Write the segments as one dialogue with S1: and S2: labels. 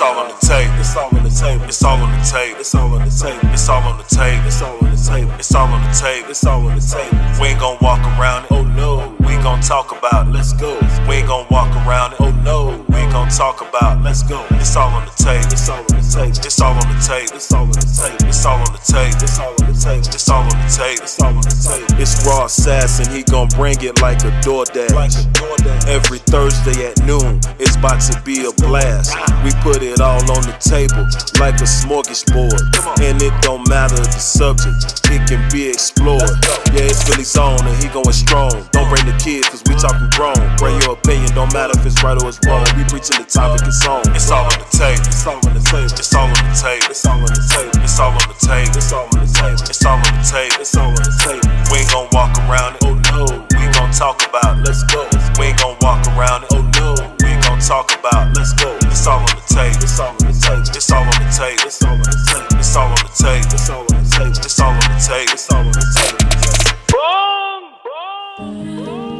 S1: It's all on the table. It's all on the table. It's all on the table. It's all on the table. It's all on the table. It's all on the table. It's all on the table. It's all on the table. We ain't gon' walk around it. Oh no. We gon' talk about it. Let's go. We ain't gon' walk around it. Oh no. We ain't gon' talk about it. Let's go. It's all on the table. It's all on the table. It's all on the table. It's all on the table. It's all on the table. It's all on the table. It's all on the table. It's all on the table. It's Raw Assassin. He gon' bring it like a DoorDash. Every Thursday at noon, it's about to be a blast. We put it all on the table like a smorgasbord. And it don't matter the subject, it can be explored. Yeah, it's really on and he going strong. Don't bring the kids cause we talking grown. Bring your opinion, don't matter if it's right or it's wrong. We preaching the topic, it's on. It's all on the table. It's all on the table. It's all on the table. It's all on the table. It's all on the table. It's all on the table. It's all on the table. It's all on the table. We ain't gon' walk around it. Oh no. We gon' talk about it. Let's go. We ain't gon' walk around it. Oh no. We ain't gon' talk about it. Let's go. It's all on the table. It's all on the table. It's all on the table. It's all on the table. It's all on the table. It's all on the table. It's all on the table. It's all on the table.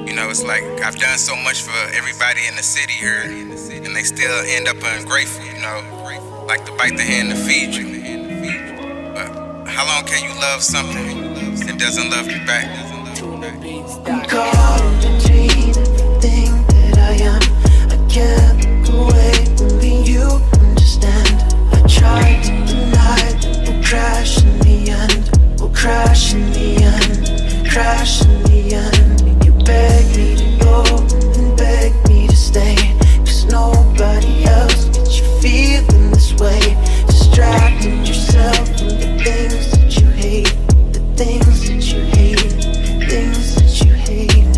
S2: You know, it's like I've done so much for everybody in the city here, and they still end up ungrateful, you know, like to bite the hand to feed you. But how long can you love something that doesn't love you back?
S3: I'm caught in between everything that I am. I can't look away, only you understand. I tried to deny that we'll crash in the end. We'll crash in the end, crash in the end. You beg me to go and beg me to stay, cause nobody else gets you feeling this way. Distracting yourself from the things that you hate, the things that you hate, things that you hate.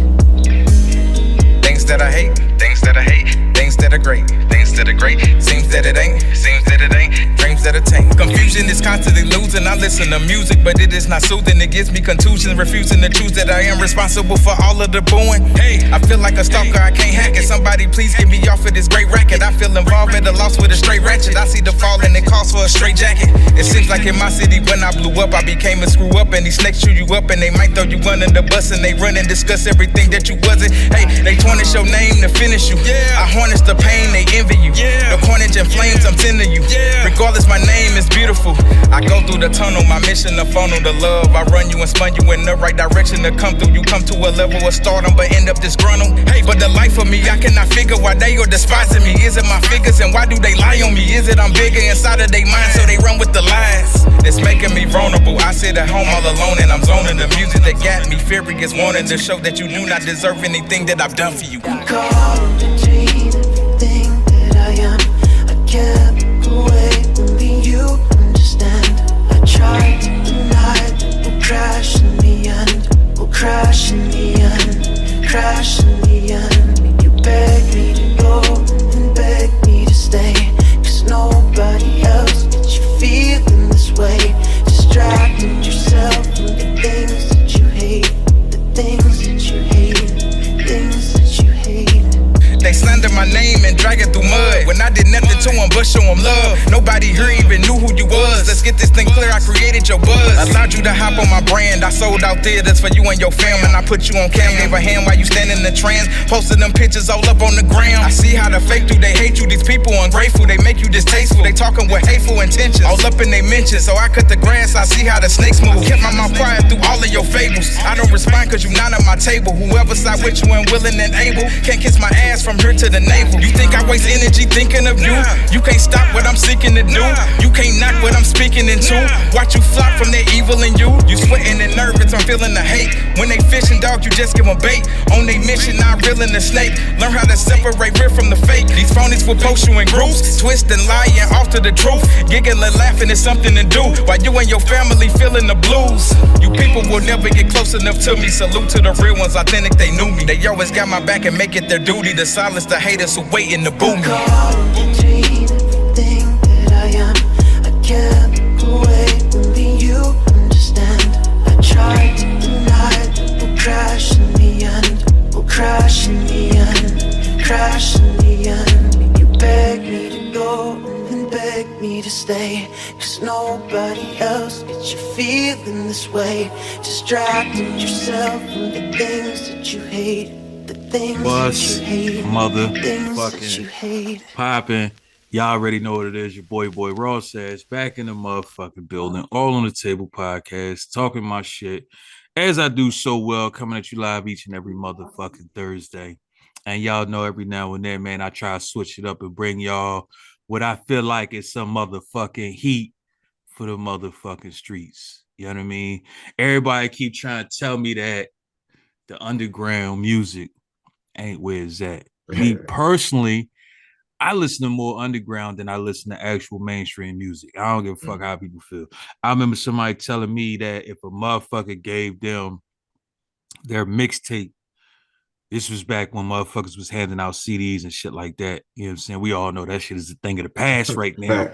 S2: Things that I hate, things that I hate, things that are great, things that are great. Seems that it ain't, seems that it ain't. Dreams that attain. Confusion is constantly losing. I listen to music, but it is not soothing. It gives me contusions, refusing to choose that I am responsible for all of the booing. Hey, I feel like a stalker, I can't hack it. Somebody please get me off of this great racket. I feel involved at a loss with a straight ratchet. I see the fall and it calls for a straight jacket. It seems like in my city when I blew up, I became a screw up, and these snakes chew you up, and they might throw you under the bus, and they run and discuss everything that you wasn't. Hey, they tarnish your name to finish you. I harness the pain, they envy you. The carnage and flames I'm sending you. Regardless, my name is beautiful. I go through the tunnel, my mission to funnel the love. I run you and spun you in the right direction to come through. You come to a level of stardom, but end up disgruntled. Hey, but the life of me, I cannot figure why they are despising me. Is it my figures and why do they lie on me? Is it I'm bigger inside of their mind, so they run with the lies? It's making me vulnerable. I sit at home all alone and I'm zoning the music that got me furious, wanting to show that you do not deserve anything that I've done for you.
S3: I'm caught in between everything that I am. I can't look away, only you understand. I tried to deny that we'll crash in the end. We'll crash in the end, crash in the end. You beg me to go and beg me to stay, cause nobody else gets you feeling this way. Distracting yourself from the things that you hate, the things that you hate, things that you hate.
S2: They slander my name and drag it through mud when I did nothing to them but show them love. Nobody here even knew who you was. Let's get this thing clear, I created your buzz. Allowed you to hop on my brand. I sold out theaters for you and your fam, and I put you on cam. Gave a hand while you stand in the trans. Posted them pictures all up on the gram. I see how the fake do, they hate you. These people ungrateful, they make you distasteful. They talking with hateful intentions, all up in they mentions. So I cut the grass, I see how the snakes move. Kept my mouth quiet through all of your fables. I don't respond cause you not at my table. Whoever side with you and willing and able can't kiss my ass from here to the navel. You think I waste energy thinking of you? You can't stop what I'm seeking to do. You can't knock what I'm speaking into. Watch you flop from that evil in you. You sweating and nervous, I'm feeling the hate. When they fishing, dog, you just give them bait. On they mission, not reeling the snake. Learn how to separate real from the fake. These phonies will post you in groups, twist and lie and off to the truth. Giggling, laughing is something to do while you and your family feeling the blues. You people will never get close enough to me. Salute to the real ones, authentic, they knew me. They always got my back and make it their duty to silence the haters who waiting to boo me.
S3: Caught in between everything that I am. I can't look away, only you understand. I tried to deny that we'll crash in the end. We'll crash in the end, crash in the end. You beg me to go and beg me to stay, cause nobody else gets you feeling this way. Distracting yourself from the things that you hate.
S4: Bus, motherfucking poppin'. Y'all already know what it is. Your boy Ross says back in the motherfucking building, all on the table podcast, talking my shit as I do so well, coming at you live each and every motherfucking Thursday. And y'all know every now and then, man, I try to switch it up and bring y'all what I feel like is some motherfucking heat for the motherfucking streets. You know what I mean? Everybody keep trying to tell me that the underground music ain't where it's at. Me personally, I listen to more underground than I listen to actual mainstream music. I don't give a fuck how people feel. I remember somebody telling me that if a motherfucker gave them their mixtape, this was back when motherfuckers was handing out CDs and shit like that. You know what I'm saying? We all know that shit is a thing of the past right now.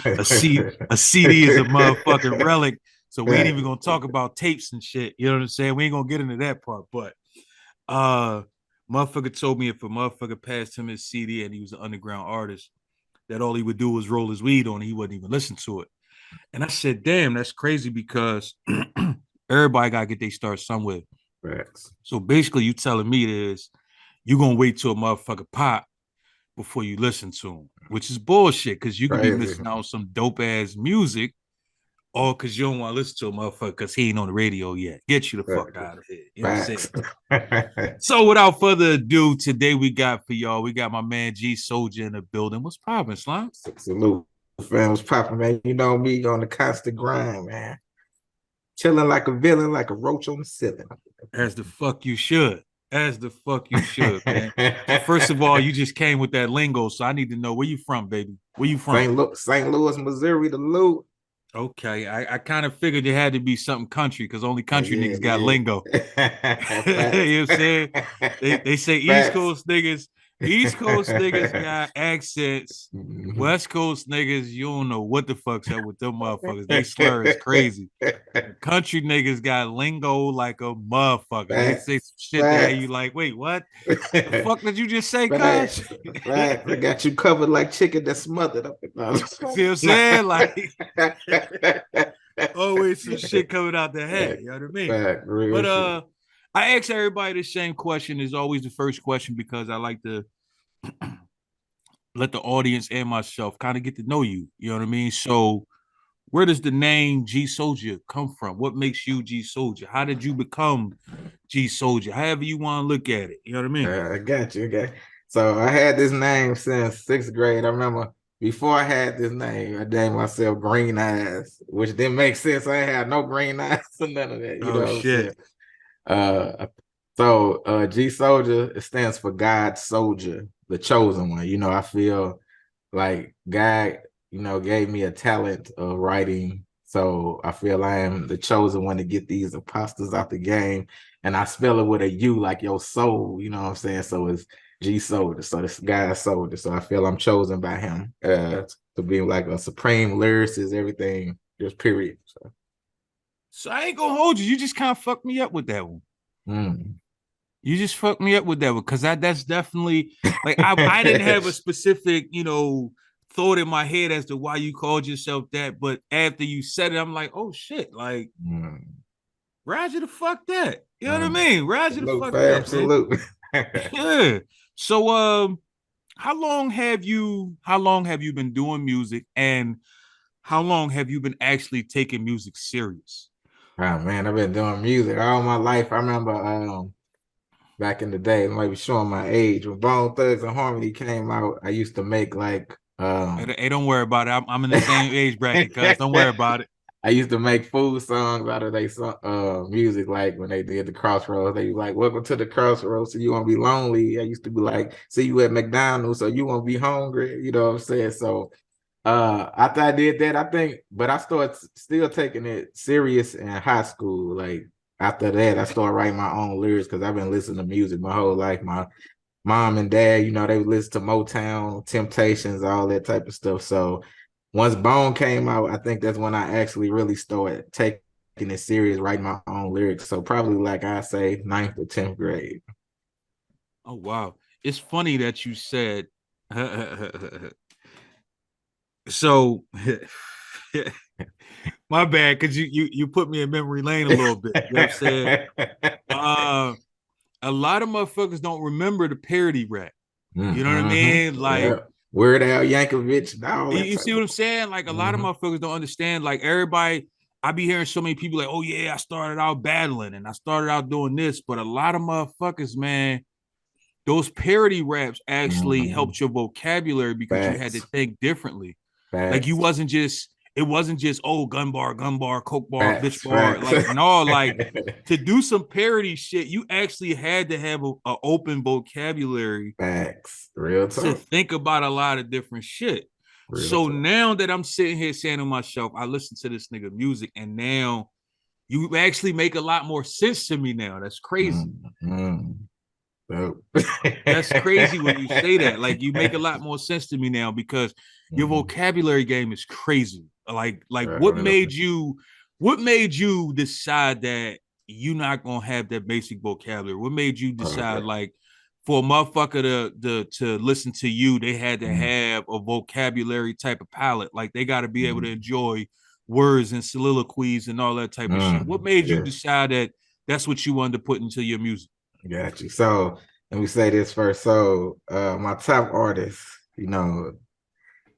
S4: a CD is a motherfucking relic. So we ain't even gonna talk about tapes and shit. You know what I'm saying? We ain't gonna get into that part. But motherfucker told me if a motherfucker passed him his CD and he was an underground artist, that all he would do was roll his weed on it. He wouldn't even listen to it. And I said, damn, that's crazy because everybody got to get their start somewhere.
S5: Right.
S4: So basically, you telling me is you going to wait till a motherfucker pop before you listen to him, which is bullshit because you could be missing out on some dope ass music or because you don't want to listen to a motherfucker because he ain't on the radio yet. Get you the fuck out of here. You know what I'm saying? So without further ado, today we got for y'all, we got my man G Souldier in the building. What's poppin', Slime?
S5: Salute, fam. What's poppin', man? You know me on the constant grind, man. Chilling like a villain, like a roach on the ceiling.
S4: As the fuck you should. As the fuck you should, man. So first of all, you just came with that lingo, so I need to know where you from, baby. Where you from?
S5: St. Louis, Missouri, the loot.
S4: Okay, I kind of figured there had to be something country because only country niggas got lingo. You know what I'm saying? They say East Coast niggas got accents. West Coast niggas, you don't know what the fuck's up with them motherfuckers. They slur is crazy. Country niggas got lingo like a motherfucker. They say some shit that you like, wait, what? The fuck did you just say, cuz?
S5: I got you covered like chicken that's smothered up.
S4: See what I'm saying? Like always some shit coming out the head. You know what I mean? But I ask everybody the same question. Is always the first question because I like to let the audience and myself kind of get to know you. You know what I mean? So where does the name G Souldier come from? What makes you G Souldier? How did you become G Souldier? However you want to look at it. You know what I mean?
S5: I got you. Okay. So I had this name since 6th grade. I remember before I had this name, I named myself Green Eyes, which didn't make sense. I ain't had no green eyes or none of that. You know what shit. I'm saying? G Souldier, it stands for God Soldier, the chosen one. You know, I feel like God, you know, gave me a talent of writing. So I feel I am the chosen one to get these imposters out the game. And I spell it with a U like your soul, you know what I'm saying? So it's G Souldier. So this guy Soldier. So I feel I'm chosen by him to be like a supreme lyricist, everything, just period.
S4: So I ain't gonna hold you. You just kind of fucked me up with that one. You just fucked me up with that one because that's definitely like I didn't have a specific, you know, thought in my head as to why you called yourself that. But after you said it, I'm like, oh shit, like Roger the fuck that. You know what I mean? Roger the fuck that.
S5: Absolutely.
S4: Yeah. So how long have you been doing music and how long have you been actually taking music serious?
S5: Oh man, I've been doing music all my life. I remember back in the day, I might be showing my age. When Bone Thugs and Harmony came out, I used to make like
S4: hey, don't worry about it. I'm in the same age bracket, cuz don't worry about it.
S5: I used to make food songs out of their music, like when they did the Crossroads. They was like, "Welcome to the Crossroads, so you won't be lonely." I used to be like, "See you at McDonald's, so you won't be hungry." You know what I'm saying? So after I did that, I think, but I started still taking it serious in high school. Like after that, I started writing my own lyrics because I've been listening to music my whole life. My mom and dad, you know, they would listen to Motown, Temptations, all that type of stuff. So once Bone came out, I think that's when I actually really started taking it serious, writing my own lyrics. So probably like I say 9th or 10th grade.
S4: Oh wow. It's funny that you said so my bad, because you put me in memory lane a little bit. You know what I'm saying? A lot of motherfuckers don't remember the parody rap. You know what I mean? Like
S5: Weird Al Yankovic, and all that.
S4: You see what I'm saying? Like a lot of motherfuckers don't understand. Like everybody, I be hearing so many people like, oh yeah, I started out battling and I started out doing this, but a lot of motherfuckers, man, those parody raps actually helped your vocabulary because you had to think differently. Like you wasn't just, it wasn't just, oh, gun bar, coke bar, bitch bar. Like, no, like to do some parody shit, you actually had to have a open vocabulary.
S5: Facts. Real talk.
S4: To think about a lot of different shit. So now that I'm sitting here saying to myself, I listen to this nigga music, and now you actually make a lot more sense to me now. That's crazy. That's crazy when you say that. Like you make a lot more sense to me now because your vocabulary game is crazy. Like what made you decide that you're not gonna have that basic vocabulary? What made you decide like for a motherfucker to listen to you, they had to have a vocabulary type of palette. Like they got to be able to enjoy words and soliloquies and all that type of shit. What made you decide that that's what you wanted to put into your music?
S5: Got you. So let me say this first. So my top artists, you know,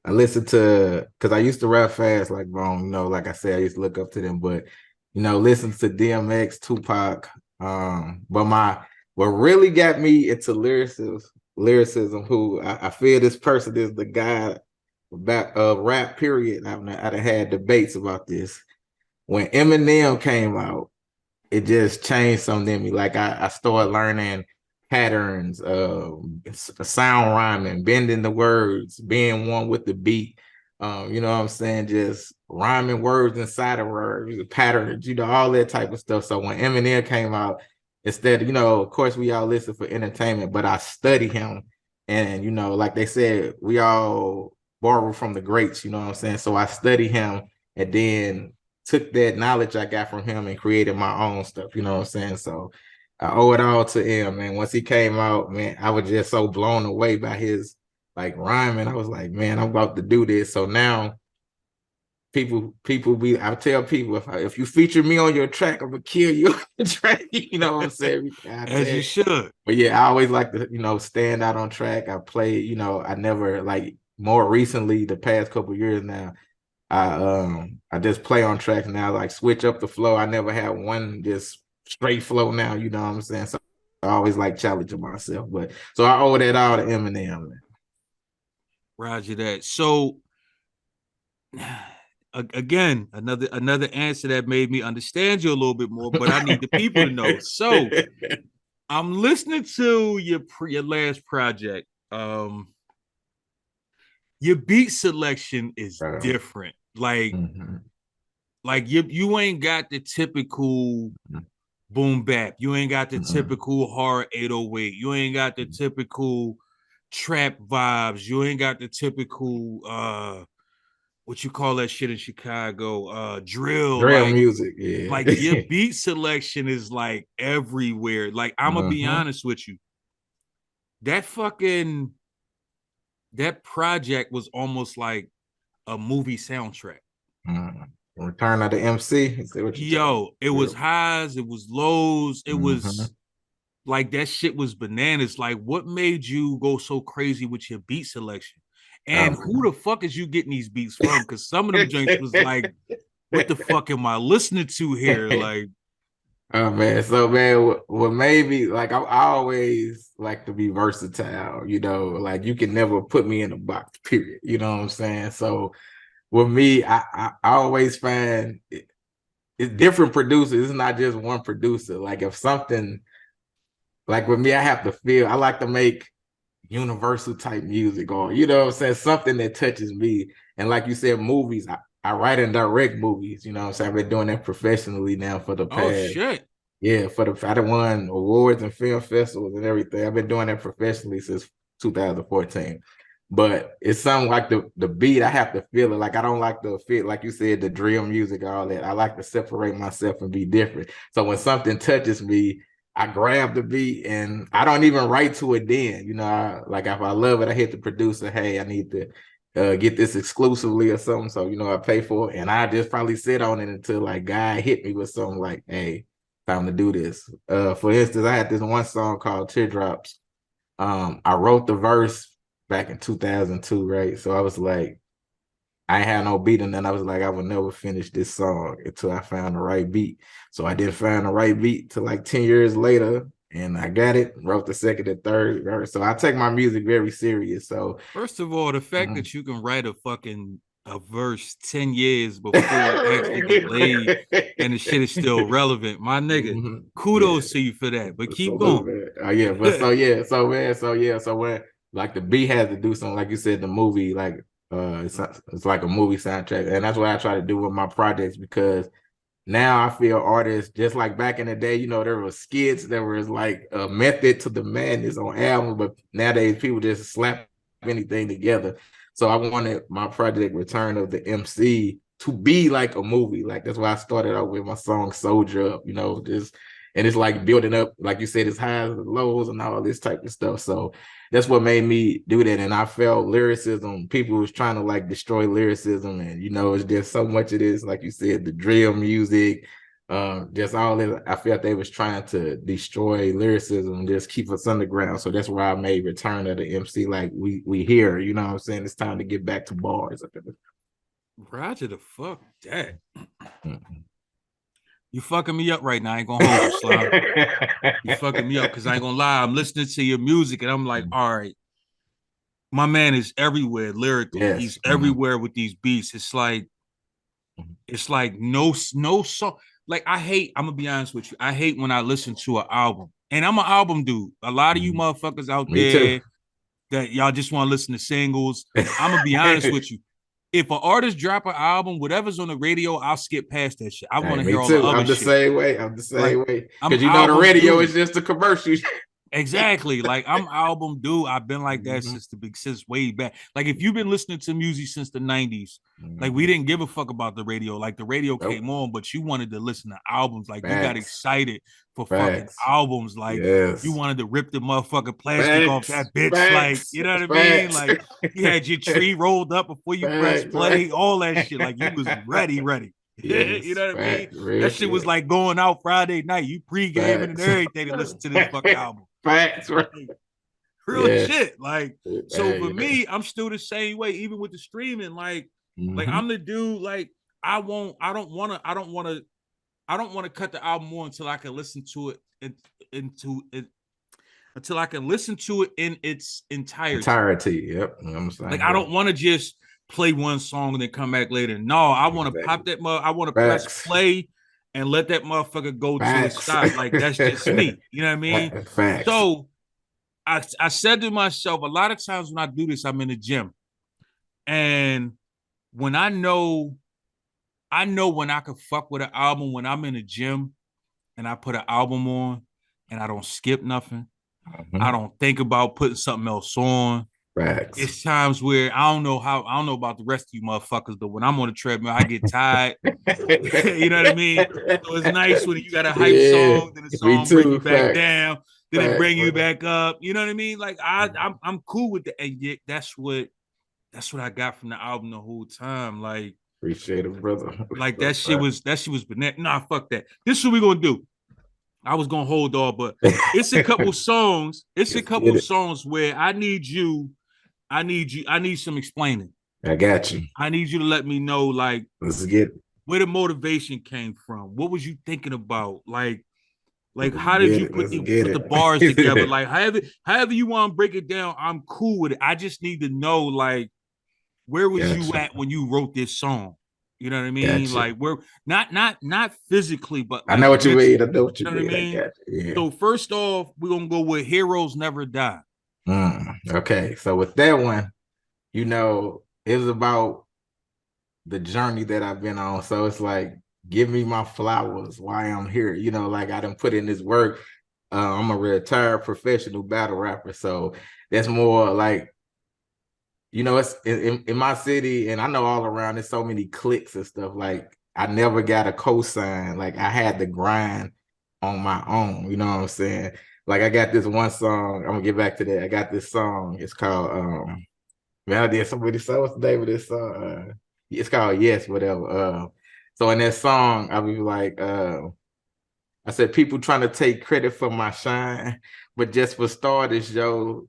S5: I listen to, because I used to rap fast like Bone, you know, like I said, I used to look up to them, but you know, listen to DMX, Tupac. But what really got me into lyricism, who I feel this person is the guy back rap period. I've had debates about this. When Eminem came out, it just changed something in me. Like I started learning patterns, sound rhyming, bending the words, being one with the beat. You know what I'm saying? Just rhyming words inside of words, patterns, you know, all that type of stuff. So when Eminem came out, instead, you know, of course we all listen for entertainment, but I study him. And, you know, like they said, we all borrow from the greats, you know what I'm saying? So I study him and then took that knowledge I got from him and created my own stuff, you know what I'm saying? So I owe it all to him, man. Once he came out, man, I was just so blown away by his like rhyming. I was like, man, I'm about to do this. So now I tell people, if you feature me on your track, I'm gonna kill you on the track. You know what I'm saying?
S4: As you should.
S5: But yeah, I always like to, you know, stand out on track. I play, you know, I never like more recently, the past couple years now, I just play on tracks now, like switch up the flow. I never had one just straight flow now, you know what I'm saying? So I always like challenging myself. But so I owe that all to Eminem, man.
S4: Roger that. So again, another answer that made me understand you a little bit more, but I need the people to know. So I'm listening to your last project. Your beat selection is different. Like you ain't got the typical boom bap. You ain't got the typical hard 808. You ain't got the typical trap vibes. You ain't got the typical what you call that shit in Chicago? Drill like,
S5: music. Yeah.
S4: Like your beat selection is like everywhere. Like I'm gonna be honest with you. That project was almost like a movie soundtrack.
S5: Return of the MC.
S4: It was highs, it was lows, it was like that shit was bananas. Like, what made you go so crazy with your beat selection? And who the fuck is you getting these beats from? Because some of them joints was like, what the fuck am I listening to here? Like,
S5: oh man, so man, what maybe like I always like to be versatile, you know, like you can never put me in a box, period. You know what I'm saying? So with me, I always find it's different producers. It's not just one producer. Like if something, like with me, I have to feel, I like to make universal type music, or you know what I'm saying, something that touches me. And like you said, movies, I write and direct movies, you know what I'm saying? I've been doing that professionally now for the past.
S4: Oh shit.
S5: Yeah, I done won awards and film festivals and everything. I've been doing that professionally since 2014. But it's something like the beat, I have to feel it. Like I don't like to feel, like you said, the drill music, all that. I like to separate myself and be different. So when something touches me, I grab the beat and I don't even write to it then. You know, like if I love it, I hit the producer, hey, I need to get this exclusively or something. So, you know, I pay for it and I just probably sit on it until like God hit me with something like, hey, time to do this. For instance, I had this one song called Teardrops. I wrote the verse back in 2002, right? So I was like, I ain't had no beat, and then I was like, I would never finish this song until I found the right beat. So I didn't find the right beat till like 10 years later, and I got it, wrote the second and third verse. So I take my music very serious. So
S4: First of all, the fact that you can write a verse 10 years before it actually get laid and the shit is still relevant, my nigga, kudos to you for that. But keep going.
S5: Yeah, but so yeah, so man, so yeah, so when like the beat has to do something, like you said, the movie, like it's like a movie soundtrack, and that's what I try to do with my projects, because now I feel artists, just like back in the day, you know, there were skits, there was like a method to the madness on albums, but nowadays people just slap anything together. So I wanted my project Return of the MC to be like a movie. Like that's why I started out with my song Souldier Up, you know, just, and it's like building up, like you said, it's highs and lows and all this type of stuff. So that's what made me do that. And I felt lyricism, people was trying to like destroy lyricism, and you know, it's just so much of this, like you said, the drill music, just all this. I felt they was trying to destroy lyricism and just keep us underground. So that's why I made Return of the MC. Like we here, you know what I'm saying? It's time to get back to bars.
S4: Roger the fuck that. You fucking me up right now. I ain't gonna hold you, Slime. You fucking me up, because I ain't gonna lie. I'm listening to your music and I'm like, all right, my man is everywhere lyrically.
S5: Yes.
S4: He's everywhere with these beats. It's like no song. Like I'm gonna be honest with you. I hate when I listen to an album, and I'm an album dude. A lot of you motherfuckers out there that y'all just want to listen to singles. I'm gonna be honest with you. If an artist drop an album, whatever's on the radio, I'll skip past that shit. I want to hear all the other shit.
S5: I'm the same way. Because
S4: you know
S5: the radio is just a commercial.
S4: Exactly. Like I'm album dude. I've been like that since way back. Like if you've been listening to music since the 90s, like we didn't give a fuck about the radio. Like the radio came on, but you wanted to listen to albums. Like you got excited for fucking albums. Like you wanted to rip the motherfucking plastic off that bitch. Like, you know what I mean? Like you had your tree rolled up before you press play, all that shit. Like you was ready. Yes, you know what I mean? That shit was like going out Friday night. You pre-gaming and everything to listen to this fucking album.
S5: Facts, right?
S4: Real shit. Like, so for me, I'm still the same way, even with the streaming. Like I'm the dude, like, I don't want to cut the album on until I can listen to it until I can listen to it in its entirety.
S5: Yep.
S4: Like I don't want to just play one song and then come back later. No, I want to pop that I want to press play and let that motherfucker go to its stop. Like that's just me. You know what I mean? So I said to myself, a lot of times when I do this, I'm in the gym. And when I know when I can fuck with an album when I'm in the gym and I put an album on and I don't skip nothing. I don't think about putting something else on. It's times where I don't know about the rest of you motherfuckers, but when I'm on the treadmill, I get tired. You know what I mean? So it's nice when you got a hype song, then the song bring you back down, then it bring you back up. You know what I mean? Like I'm cool with that. And yet that's what I got from the album the whole time. Like
S5: appreciate it, brother.
S4: Like that shit was banana. Nah, fuck that. This is what we gonna do. I was gonna hold on, but it's a couple songs. It's a couple songs where I need some explaining.
S5: I got you.
S4: I need you to let me know, like,
S5: let's get
S4: where the motivation came from. What was you thinking about? Like how did you put the bars together? Like, however you want to break it down, I'm cool with it. I just need to know, like, where was you at when you wrote this song? You know what I mean? Like, where not physically, but like,
S5: I know what you mean. I know what you
S4: mean. What I mean? Yeah. So first off, we're gonna go with Heroes Never Die.
S5: Okay, so with that one, you know, it was about the journey that I've been on. So it's like, give me my flowers why I'm here. You know, like I done put in this work. I'm a retired professional battle rapper. So that's more like, you know, it's in my city, and I know all around there's so many cliques and stuff. Like I never got a cosign. Like I had to grind on my own. You know what I'm saying? Like I got this one song. I'm gonna get back to that. I got this song. It's called man, I did somebody say what's the name of this song? It's called Yes, whatever. So in that song, I was like, I said people trying to take credit for my shine, but just for starters, yo,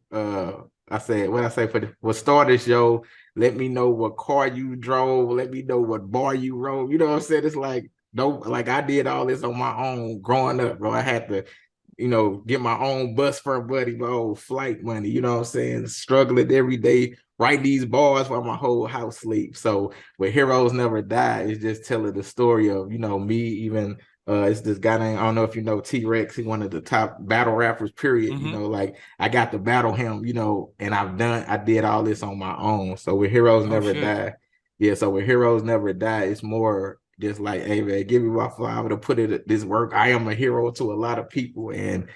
S5: I said, what I say for starters, yo, let me know what car you drove. Let me know what bar you rode. You know what I'm saying? It's like, no, like I did all this on my own growing up, bro. I had to, get my own bus fare buddy, my own flight money. You know what I'm saying? Struggling every day, write these bars while my whole house sleeps. So with Heroes Never Die, it's just telling the story of, me even it's this guy named, I don't know if you know T-Rex, he's one of the top battle rappers, period. Like I got to battle him, and I did all this on my own. So with Heroes Never Die, so with Heroes Never Die, it's more just like, hey man, give me my flower to put it at this work. I am a hero to a lot of people, and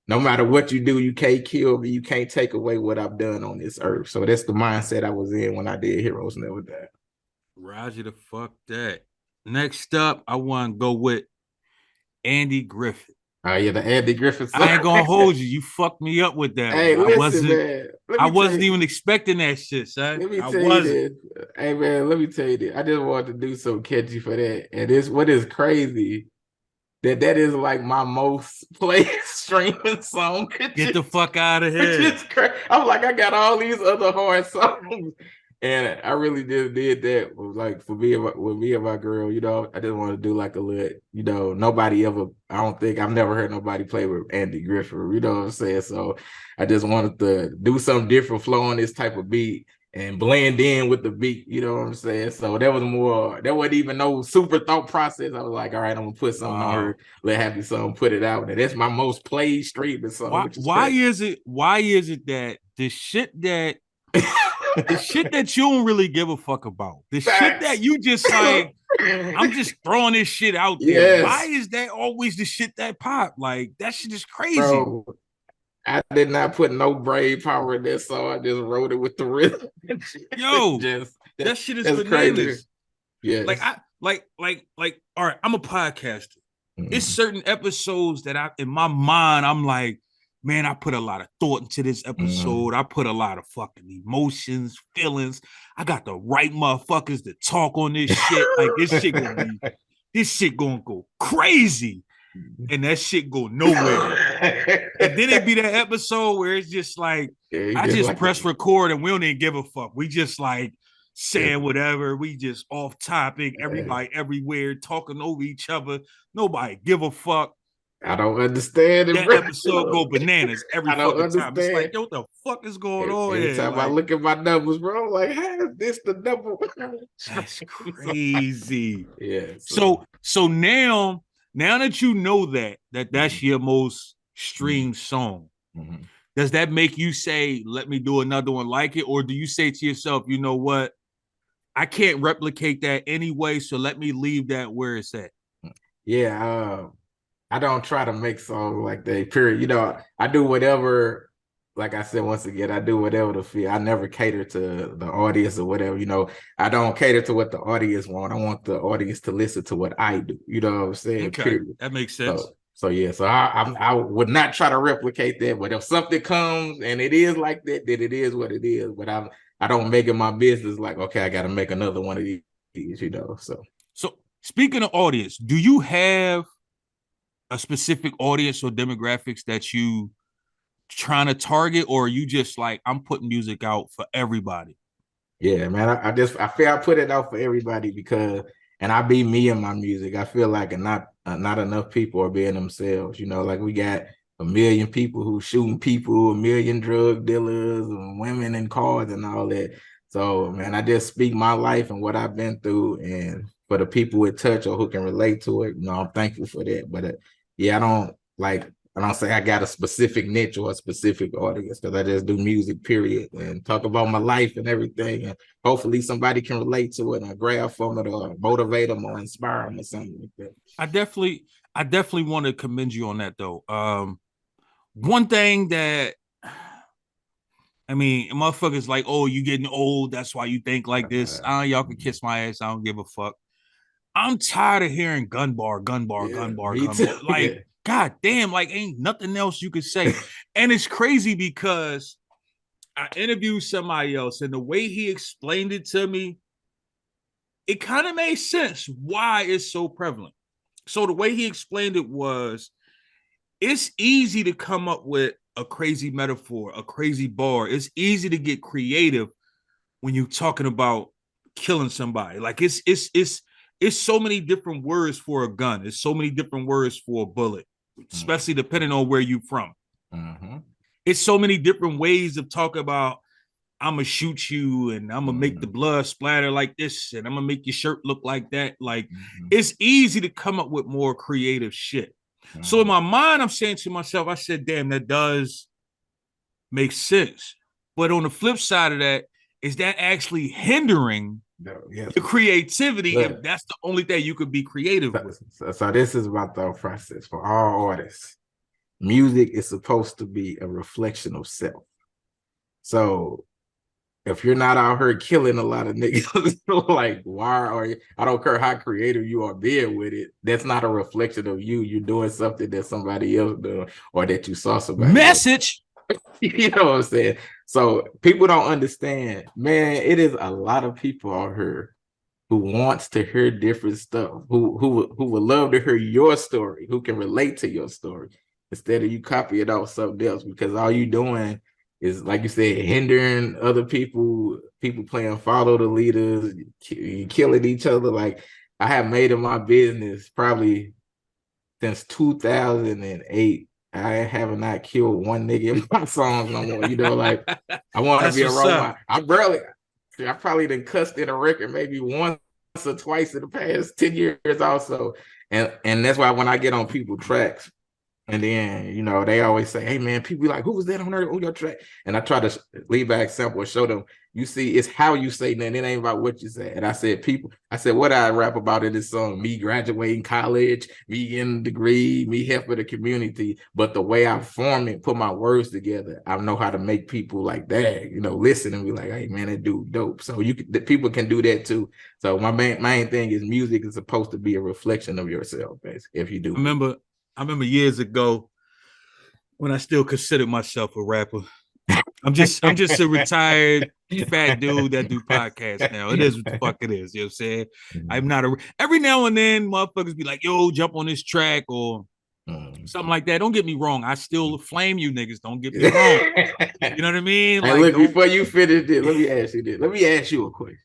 S5: no matter what you do, you can't kill me. You can't take away what I've done on this earth. So that's the mindset I was in when I did Heroes Never Die.
S4: Roger the fuck that. Next up, I want to go with Andy Griffith.
S5: Oh yeah, the Andy Griffith song.
S4: I ain't gonna hold you. You fucked me up with that.
S5: Hey,
S4: one.
S5: listen, man.
S4: I wasn't even expecting that shit, son.
S5: Let me tell you this. Hey man, let me tell you this. I just wanted to do something catchy for that. And this what is crazy that is like my most played streaming song.
S4: Get the fuck out of here.
S5: Which is crazy. I'm like, I got all these other hard songs. And I really just did that. Like for me, with me and my girl, I just want to do like a little, nobody ever, I've never heard nobody play with Andy Griffith, you know what I'm saying? So I just wanted to do something different, flow on this type of beat and blend in with the beat, you know what I'm saying? So there wasn't even no super thought process. I was like, all right, I'm gonna put something on her, let Happy Song put it out. And that's my most played streaming song.
S4: Why is it that the shit that the shit that you don't really give a fuck about, the shit that you just like, I'm just throwing this shit out there. Yes. Why is that always the shit that pop? Like that shit is crazy.
S5: Bro, I did not put no brain power in this song. I just wrote it with the rhythm.
S4: Yo, that shit is bananas.
S5: Yeah,
S4: like all right, I'm a podcaster. It's certain episodes that in my mind, I'm like, man, I put a lot of thought into this episode. I put a lot of fucking emotions, feelings. I got the right motherfuckers to talk on this shit. Like this shit gonna go crazy. And that shit go nowhere. And then it be that episode where it's just like, I just like press record and we don't even give a fuck. We just like saying whatever. We just off topic. Everybody everywhere talking over each other. Nobody give a fuck.
S5: I don't understand it.
S4: That episode go bananas every fucking time. It's like, yo, what the fuck is going on here?
S5: Every time I look at my numbers, bro, I'm like, how is this the number?
S4: That's crazy.
S5: Yeah.
S4: So now that you know that's your most streamed song, does that make you say, let me do another one like it? Or do you say to yourself, you know what? I can't replicate that anyway, so let me leave that where it's at.
S5: Yeah, I don't try to make songs like that, period. I do whatever, like I said, once again, I do whatever to feel. I never cater to the audience or whatever, I don't cater to what the audience want. I want the audience to listen to what I do. You know what I'm saying?
S4: Okay,
S5: period.
S4: That makes sense.
S5: So I would not try to replicate that, but if something comes and it is like that, then it is what it is. But I don't make it my business like, okay, I got to make another one of these, So
S4: speaking of audience, do you have a specific audience or demographics that you trying to target, or are you just like, I'm putting music out for everybody?
S5: Yeah, man, I feel I put it out for everybody because, and I be me in my music. I feel like not enough people are being themselves. Like we got 1 million people who shooting people, 1 million drug dealers, and women in cars and all that. So, man, I just speak my life and what I've been through, and for the people it touch or who can relate to it, I'm thankful for that. But I don't say I got a specific niche or a specific audience, because I just do music, period, and talk about my life and everything. And hopefully somebody can relate to it and grab from it or motivate them or inspire them or something like that.
S4: I definitely want to commend you on that, though. One thing that, motherfuckers like, oh, you getting old, that's why you think like this. Y'all can kiss my ass. I don't give a fuck. I'm tired of hearing gun bar. Like, God damn, like ain't nothing else you could say. And it's crazy because I interviewed somebody else, and the way he explained it to me, it kind of made sense why it's so prevalent. So the way he explained it was, it's easy to come up with a crazy metaphor, a crazy bar. It's easy to get creative when you're talking about killing somebody. Like it's so many different words for a gun. It's so many different words for a bullet, especially depending on where you're from.
S5: Mm-hmm.
S4: It's so many different ways of talking about I'm gonna shoot you and I'm gonna make the blood splatter like this and I'm gonna make your shirt look like that. Like it's easy to come up with more creative shit. So in my mind, I'm saying to myself, I said, damn, that does make sense. But on the flip side of that, is that actually hindering the creativity if that's the only thing you could be creative with?
S5: So this is my thought process for all artists. Music is supposed to be a reflection of self. So if you're not out here killing a lot of niggas, like why are you? I don't care how creative you are being with it. That's not a reflection of you. You're doing something that somebody else doing or that you saw somebody
S4: message.
S5: You know what I'm saying? So people don't understand, man. It is a lot of people out here who wants to hear different stuff, who would love to hear your story, who can relate to your story, instead of you copying off something else, because all you doing is, like you said, hindering other people playing follow the leaders, killing each other. Like I have made it my business probably since 2008. I have not killed one nigga in my songs no more. You know, like I want to be a role model. I probably done cussed in a record maybe once or twice in the past 10 years also. And that's why when I get on people tracks, and then, you know, they always say, hey, man, people be like, who was that on your track? And I try to leave back sample and show them, you see, it's how you say that. It ain't about what you say. And I said, what I rap about in this song, me graduating college, me getting a degree, me helping the community. But the way I form it, put my words together, I know how to make people like that, you know, listen and be like, hey, man, that dude dope. So people can do that too. So my main thing is music is supposed to be a reflection of yourself, basically, if you do.
S4: I remember years ago when I still considered myself a rapper. I'm just a retired fat dude that do podcasts now. It is what the fuck it is. You know what I'm saying? I'm not every now and then motherfuckers be like, yo, jump on this track or something like that. Don't get me wrong. I still flame you niggas. Don't get me wrong. You know what I mean?
S5: Hey, look, before you finish this, let me ask you this. Let me ask you a question.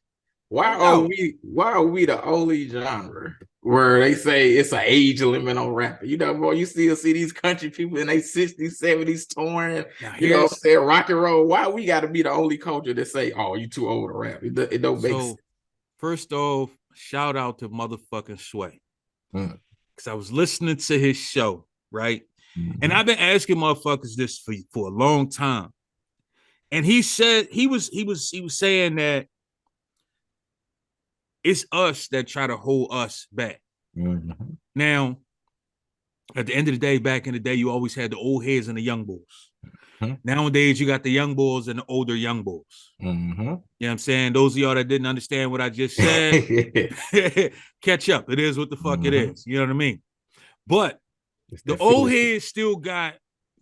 S5: Why are we the only genre where they say it's an age limit on rapping? You know, boy, you still see these country people in their 60s, 70s touring, you know what I'm saying, rock and roll. Why we got to be the only culture that say, oh, you too old to rap? It don't make sense.
S4: First off, shout out to motherfucking Sway. Because I was listening to his show, right? And I've been asking motherfuckers this for a long time. And he said he was saying that it's us that try to hold us back. Now, at the end of the day, back in the day, you always had the old heads and the young bulls. Nowadays, you got the young bulls and the older young bulls. You know what I'm saying? Those of y'all that didn't understand what I just said, catch up. It is what the fuck it is. You know what I mean? But the old heads still got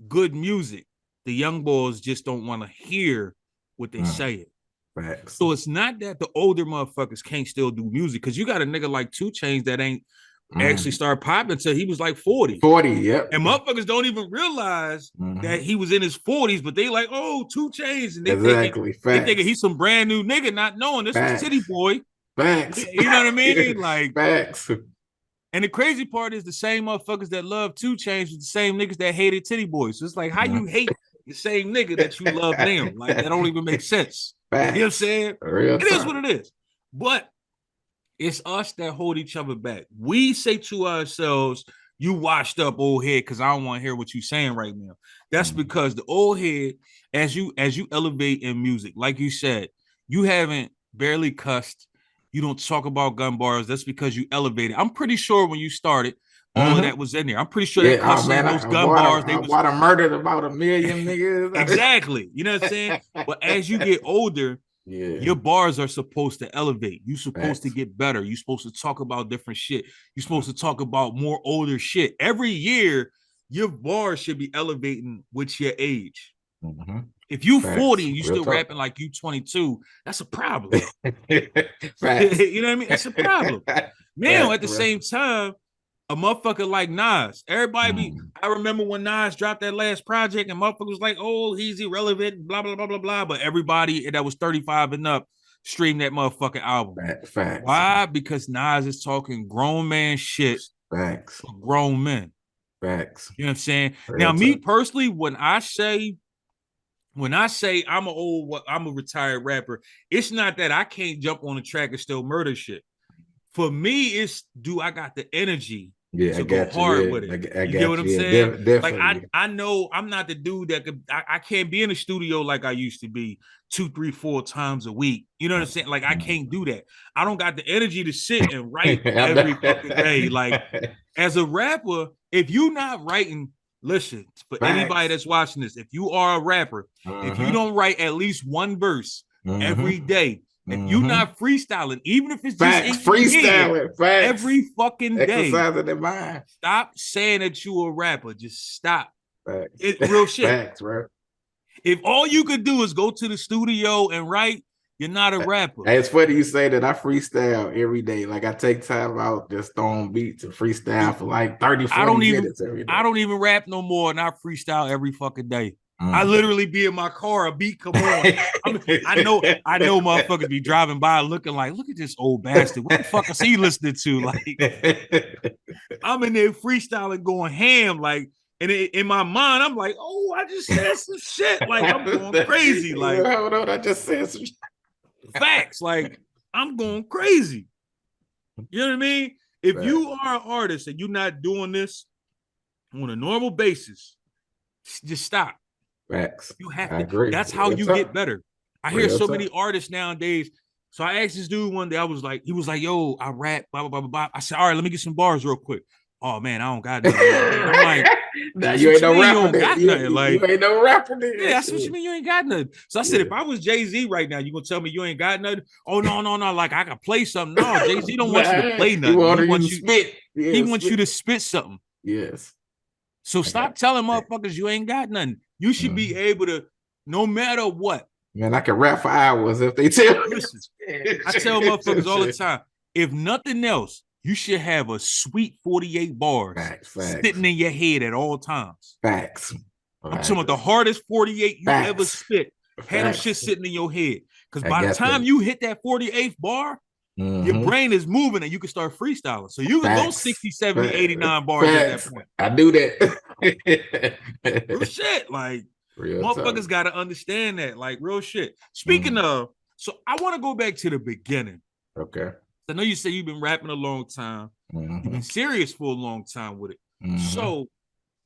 S4: good music. The young bulls just don't want to hear what they say.
S5: Facts.
S4: So it's not that the older motherfuckers can't still do music, because you got a nigga like 2 Chainz that ain't actually started popping until he was like 40.
S5: 40, yep.
S4: And motherfuckers don't even realize that he was in his 40s, but they like, oh, 2 Chainz. And they thinking he's some brand new nigga, not knowing this was City Boy.
S5: Facts.
S4: You know what I mean? Like,
S5: facts.
S4: And the crazy part is the same motherfuckers that love 2 Chainz with the same niggas that hated Titty Boys. So it's like, how you hate the same nigga that you love now? Like, that don't even make sense.
S5: Facts.
S4: You know what I'm saying?
S5: It
S4: is what it is. But it's us that hold each other back. We say to ourselves, you washed up, old head, because I don't want to hear what you're saying right now. That's because the old head, as you elevate in music, like you said, you haven't barely cussed. You don't talk about gun bars. That's because you elevated. I'm pretty sure when you started, all of that was in there. I'm pretty sure that cussing, those gun bars, they
S5: was murdered about 1 million niggas.
S4: Exactly. You know what I'm saying? But as you get older, your bars are supposed to elevate. You're supposed to get better. You're supposed to talk about different shit. You're supposed to talk about more older shit. Every year, your bars should be elevating with your age. If you 40 and you still rapping like you 22, that's a problem. You know what I mean? That's a problem. Now, at the same time, a motherfucker like Nas. Everybody be.
S5: Mm.
S4: I remember when Nas dropped that last project, and motherfucker was like, "Oh, he's irrelevant," blah blah blah blah blah. But everybody that was 35 and up streamed that motherfucking album.
S5: Facts.
S4: Why? Because Nas is talking grown man shit
S5: Facts.
S4: for grown men.
S5: Facts.
S4: You know what I'm saying?
S5: Real
S4: Now, me
S5: talk.
S4: personally, when I say I'm a retired rapper, it's not that I can't jump on the track and still murder shit. For me, it's do I got the energy
S5: Yeah, I
S4: to go
S5: got
S4: hard
S5: you.
S4: with
S5: Yeah,
S4: it?
S5: I
S4: You
S5: got
S4: get what
S5: you.
S4: I'm
S5: Yeah,
S4: saying? Like
S5: definitely.
S4: I know I'm not the dude that I can't be in the studio like I used to be 2, 3, 4 times a week. You know what I'm saying? Like I can't do that. I don't got the energy to sit and write every fucking day. Like as a rapper, if you're not writing, listen, for anybody
S5: Facts.
S4: that's watching this, if you are a rapper, if you don't write at least one verse every day, if you're not freestyling, even if it's just
S5: Facts,
S4: in your head
S5: freestyling, facts,
S4: every fucking day,
S5: exercising their mind.
S4: stop saying that you're a rapper. Just stop.
S5: Facts.
S4: It real shit.
S5: Facts, bro.
S4: If all you could do is go to the studio and write, you're not a rapper.
S5: It's funny you say that. I freestyle every day. Like I take time out just throwing beats and freestyle for like 30, 40 minutes every day.
S4: I don't even rap no more, and I freestyle every fucking day.
S5: Mm.
S4: I literally be in my car, a beat come on. I know motherfuckers be driving by looking like, look at this old bastard. What the fuck is he listening to? Like, I'm in there freestyling, going ham, like, and in my mind, I'm like, oh, I just said some shit. Like, I'm going crazy. Like,
S5: hold on, I just said some
S4: facts. Like, I'm going crazy. You know what I mean? If you are an artist and you're not doing this on a normal basis, just stop.
S5: Facts.
S4: You have to.
S5: I agree.
S4: That's how you get better. I hear so many artists nowadays. So I asked this dude one day, he was like, yo, I rap, blah, blah, blah, blah, blah. I said, all right, let me get some bars real quick. Oh man, I don't got nothing. I'm like,
S5: nah, you ain't no rapper.
S4: You
S5: ain't no rapper.
S4: Yeah, that's what you mean. You ain't got nothing. So I said, if I was Jay-Z right now, you gonna tell me you ain't got nothing? Oh no. Like I can play something. No, Jay-Z don't want you to play nothing. He wants you to spit. He wants you to spit something.
S5: Yes.
S4: So stop telling motherfuckers you ain't got nothing. You should be able to, no matter what.
S5: Man, I can rap for hours if they tell me.
S4: Listen, I tell motherfuckers all the time, if nothing else, you should have a sweet 48 bars sitting in your head at all times.
S5: Facts.
S4: I'm talking about the hardest 48 you ever spit. Have them shit sitting in your head. Because by the time you hit that 48th bar, your brain is moving and you can start freestyling. So you can go 60, 70, 89 bars at that point.
S5: I do that.
S4: Real shit. Like,
S5: real
S4: motherfuckers got to understand that. Like, real shit. Speaking of, so I want to go back to the beginning.
S5: Okay.
S4: I know you say you've been rapping a long time. You've been serious for a long time with it. So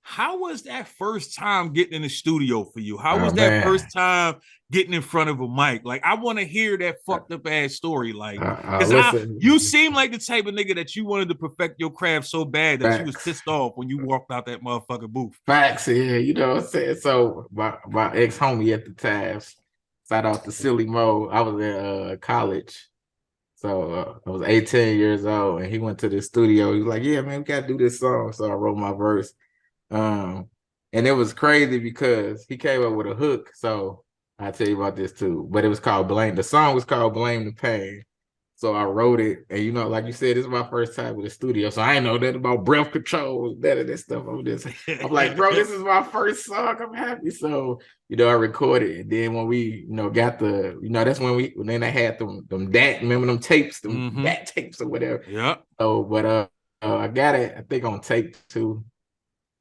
S4: how was that first time getting in the studio for you? How was that first time getting in front of a mic? Like, I want to hear that fucked up ass story. Like, because you seem like the type of nigga that you wanted to perfect your craft so bad that you was pissed off when you walked out that motherfucking booth.
S5: Facts, yeah, you know what I'm saying? So my ex-homie at the time, shout out to Silly Mo, I was in college. So I was 18 years old, and he went to the studio. He was like, yeah, man, we got to do this song. So I wrote my verse. And it was crazy because he came up with a hook. So I'll tell you about this too. But it was called Blame. The song was called Blame the Pain. So I wrote it. And, you know, like you said, this is my first time with the studio. So I ain't know that about breath control, that stuff. I'm like, bro, this is my first song. I'm happy. So, you know, I recorded it. And then when we, you know, got the, you know, that's when then I had them DAT, remember them tapes, them DAT tapes or whatever.
S4: Yeah.
S5: So, but I got it, I think on tape too.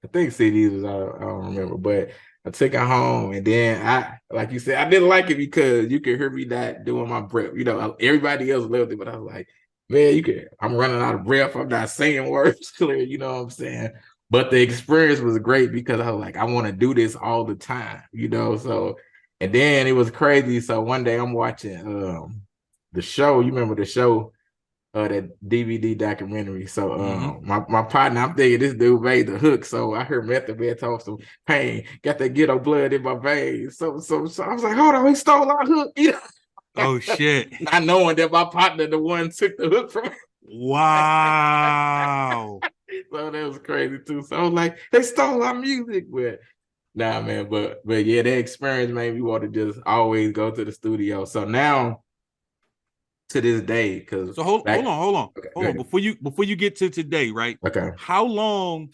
S5: I think CDs was, I don't remember, but I took it home, and then I, like you said, I didn't like it because you could hear me not doing my breath. You know, everybody else loved it, but I was like, man, I'm running out of breath. I'm not saying words clear. You know what I'm saying? But the experience was great because I was like, I want to do this all the time. You know, so and then it was crazy. So one day I'm watching the show. You remember the show? That DVD documentary. So my partner, I'm thinking this dude made the hook. So I heard Method Man talk some pain, got that ghetto blood in my veins. So I was like, hold on, he stole our hook. You know?
S4: Oh shit.
S5: Not knowing that my partner the one took the hook from me.
S4: Wow.
S5: So that was crazy too. So I was like, they stole our music. But nah, man, but yeah, that experience made me want to just always go to the studio. So now to this day. Because
S4: So hold on.
S5: Okay,
S4: Hold on. Before you get to today, right?
S5: okay.
S4: How long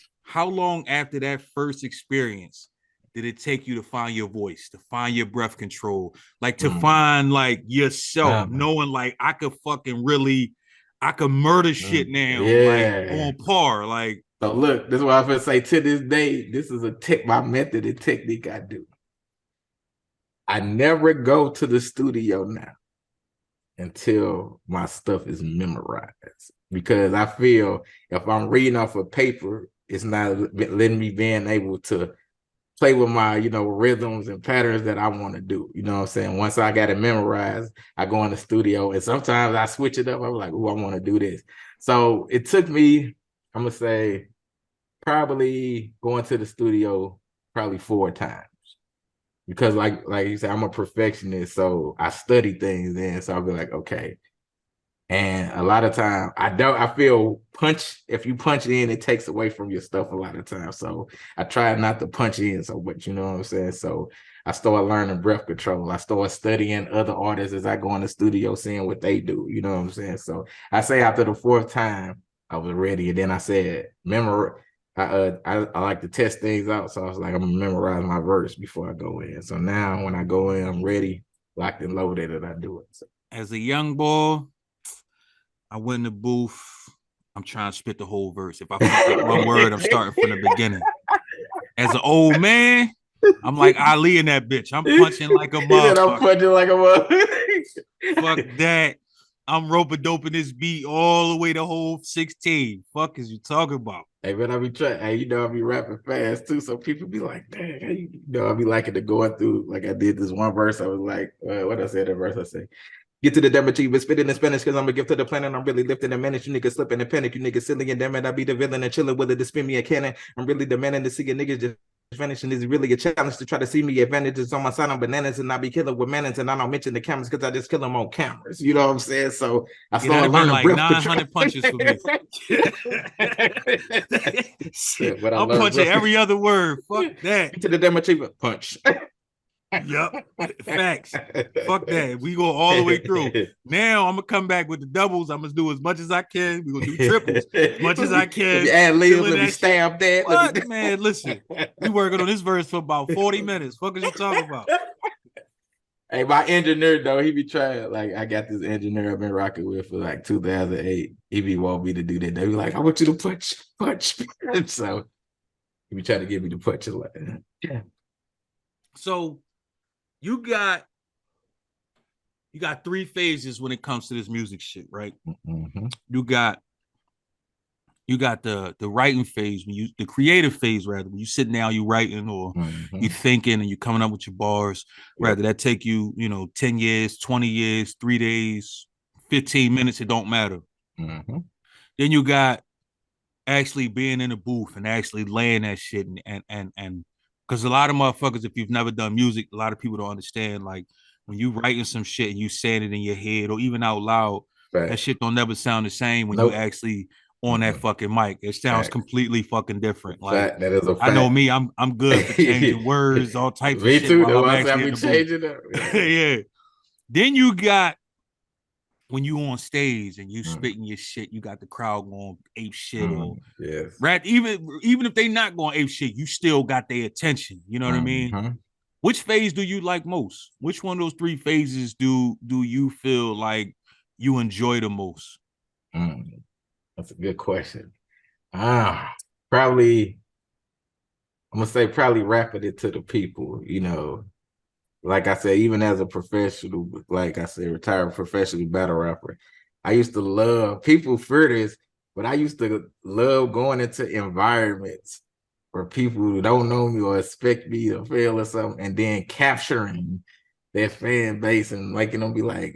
S4: after that first experience did it take you to find your voice, to find your breath control, like to find like yourself, knowing like I could murder shit now, like
S5: Yeah.
S4: on par, like.
S5: So look, this is what I'm gonna say. To this day, this is my method and technique I do. I never go to the studio now until my stuff is memorized, because I feel if I'm reading off a paper, it's not letting me being able to play with my, rhythms and patterns that I want to do. You know what I'm saying? Once I got it memorized, I go in the studio, and sometimes I switch it up. I'm like, oh, I want to do this. So it took me, I'm gonna say, probably going to the studio probably 4 times, because like you said, I'm a perfectionist, so I study things. Then so I'll be like, okay. And a lot of time I feel if you punch in, it takes away from your stuff a lot of times. So I try not to punch in so much, you know what I'm saying? So I started learning breath control. I started studying other artists as I go in the studio, seeing what they do, you know what I'm saying? So I say after the 4th time I was ready. And then I said, I like to test things out. So I was like, I'm gonna memorize my verse before I go in. So now when I go in, I'm ready, locked and loaded, and I do it. So.
S4: As a young boy, I went in the booth. I'm trying to spit the whole verse. If I fuck up one word, I'm starting from the beginning. As an old man, I'm like Ali in that bitch. I'm punching like a motherfucker.
S5: I'm punching like a motherfucker.
S4: Fuck that. I'm rope doping this beat all the way to whole 16. Fuck is you talking about?
S5: Hey, man, I be trying. Hey, I be rapping fast too, so people be like, "Dang, I be liking to going through." Like I did this one verse. I was like, "What I said?" The verse I say, "Get to the damage, you been spitting in Spanish because I'm a gift to the planet. I'm really lifting the manage. You niggas slipping and panic. You niggas silly and damn it, I be the villain and chilling with it to spin me a cannon. I'm really demanding to see a niggas just finishing. Is really a challenge to try to see me advantages on my side on bananas, and I be killing with manners, and I don't mention the cameras because I just kill them on cameras. You know what I'm saying? So I started learning
S4: like
S5: breath
S4: 900 punches for me. Shit, but I'm punching every other word. Fuck that.
S5: Get to the damage, punch.
S4: Yep. Facts. Fuck that. We go all the way through. Now I'm gonna come back with the doubles. I'm gonna do as much as I can. We're gonna do triples as much as I can.
S5: Add libs, let me stab that.
S4: What? Man, listen. We working on this verse for about 40 minutes. Fuck is you talking about?
S5: Hey, my engineer though, he be trying. Like I got this engineer I've been rocking with for like 2008. He be want me to do that. They be like, I want you to punch. So he be trying to get me to punch a lot. Yeah.
S4: So you got 3 phases when it comes to this music shit, right?
S5: Mm-hmm.
S4: You got the writing phase, the creative phase rather, when you sit down, you writing or you thinking and you coming up with your bars. Yep. Rather that take you, 10 years, 20 years, 3 days, 15 minutes, it don't matter.
S5: Mm-hmm.
S4: Then you got actually being in the booth and actually laying that shit and because a lot of motherfuckers, if you've never done music, a lot of people don't understand, like when you writing some shit and you saying it in your head or even out loud, right, that shit don't never sound the same when you actually on that fucking mic. It sounds completely fucking different. Like
S5: that is a fact.
S4: I know me, I'm good for changing words, all types of shit
S5: too,
S4: while I'm actually in the changing booth. Yeah. Then you got when you on stage and you spitting your shit, you got the crowd going ape shit or even if they not going ape shit, you still got their attention. You know what I mean? Which phase do you like most? Which one of those 3 phases do you feel like you enjoy the most?
S5: That's a good question. Probably I'm gonna say probably rapping it to the people, Like I said, even as a professional, like I said, retired professional battle rapper, I used to love, people fear this, but I used to love going into environments where people who don't know me or expect me to fail or something, and then capturing their fan base and making them be like,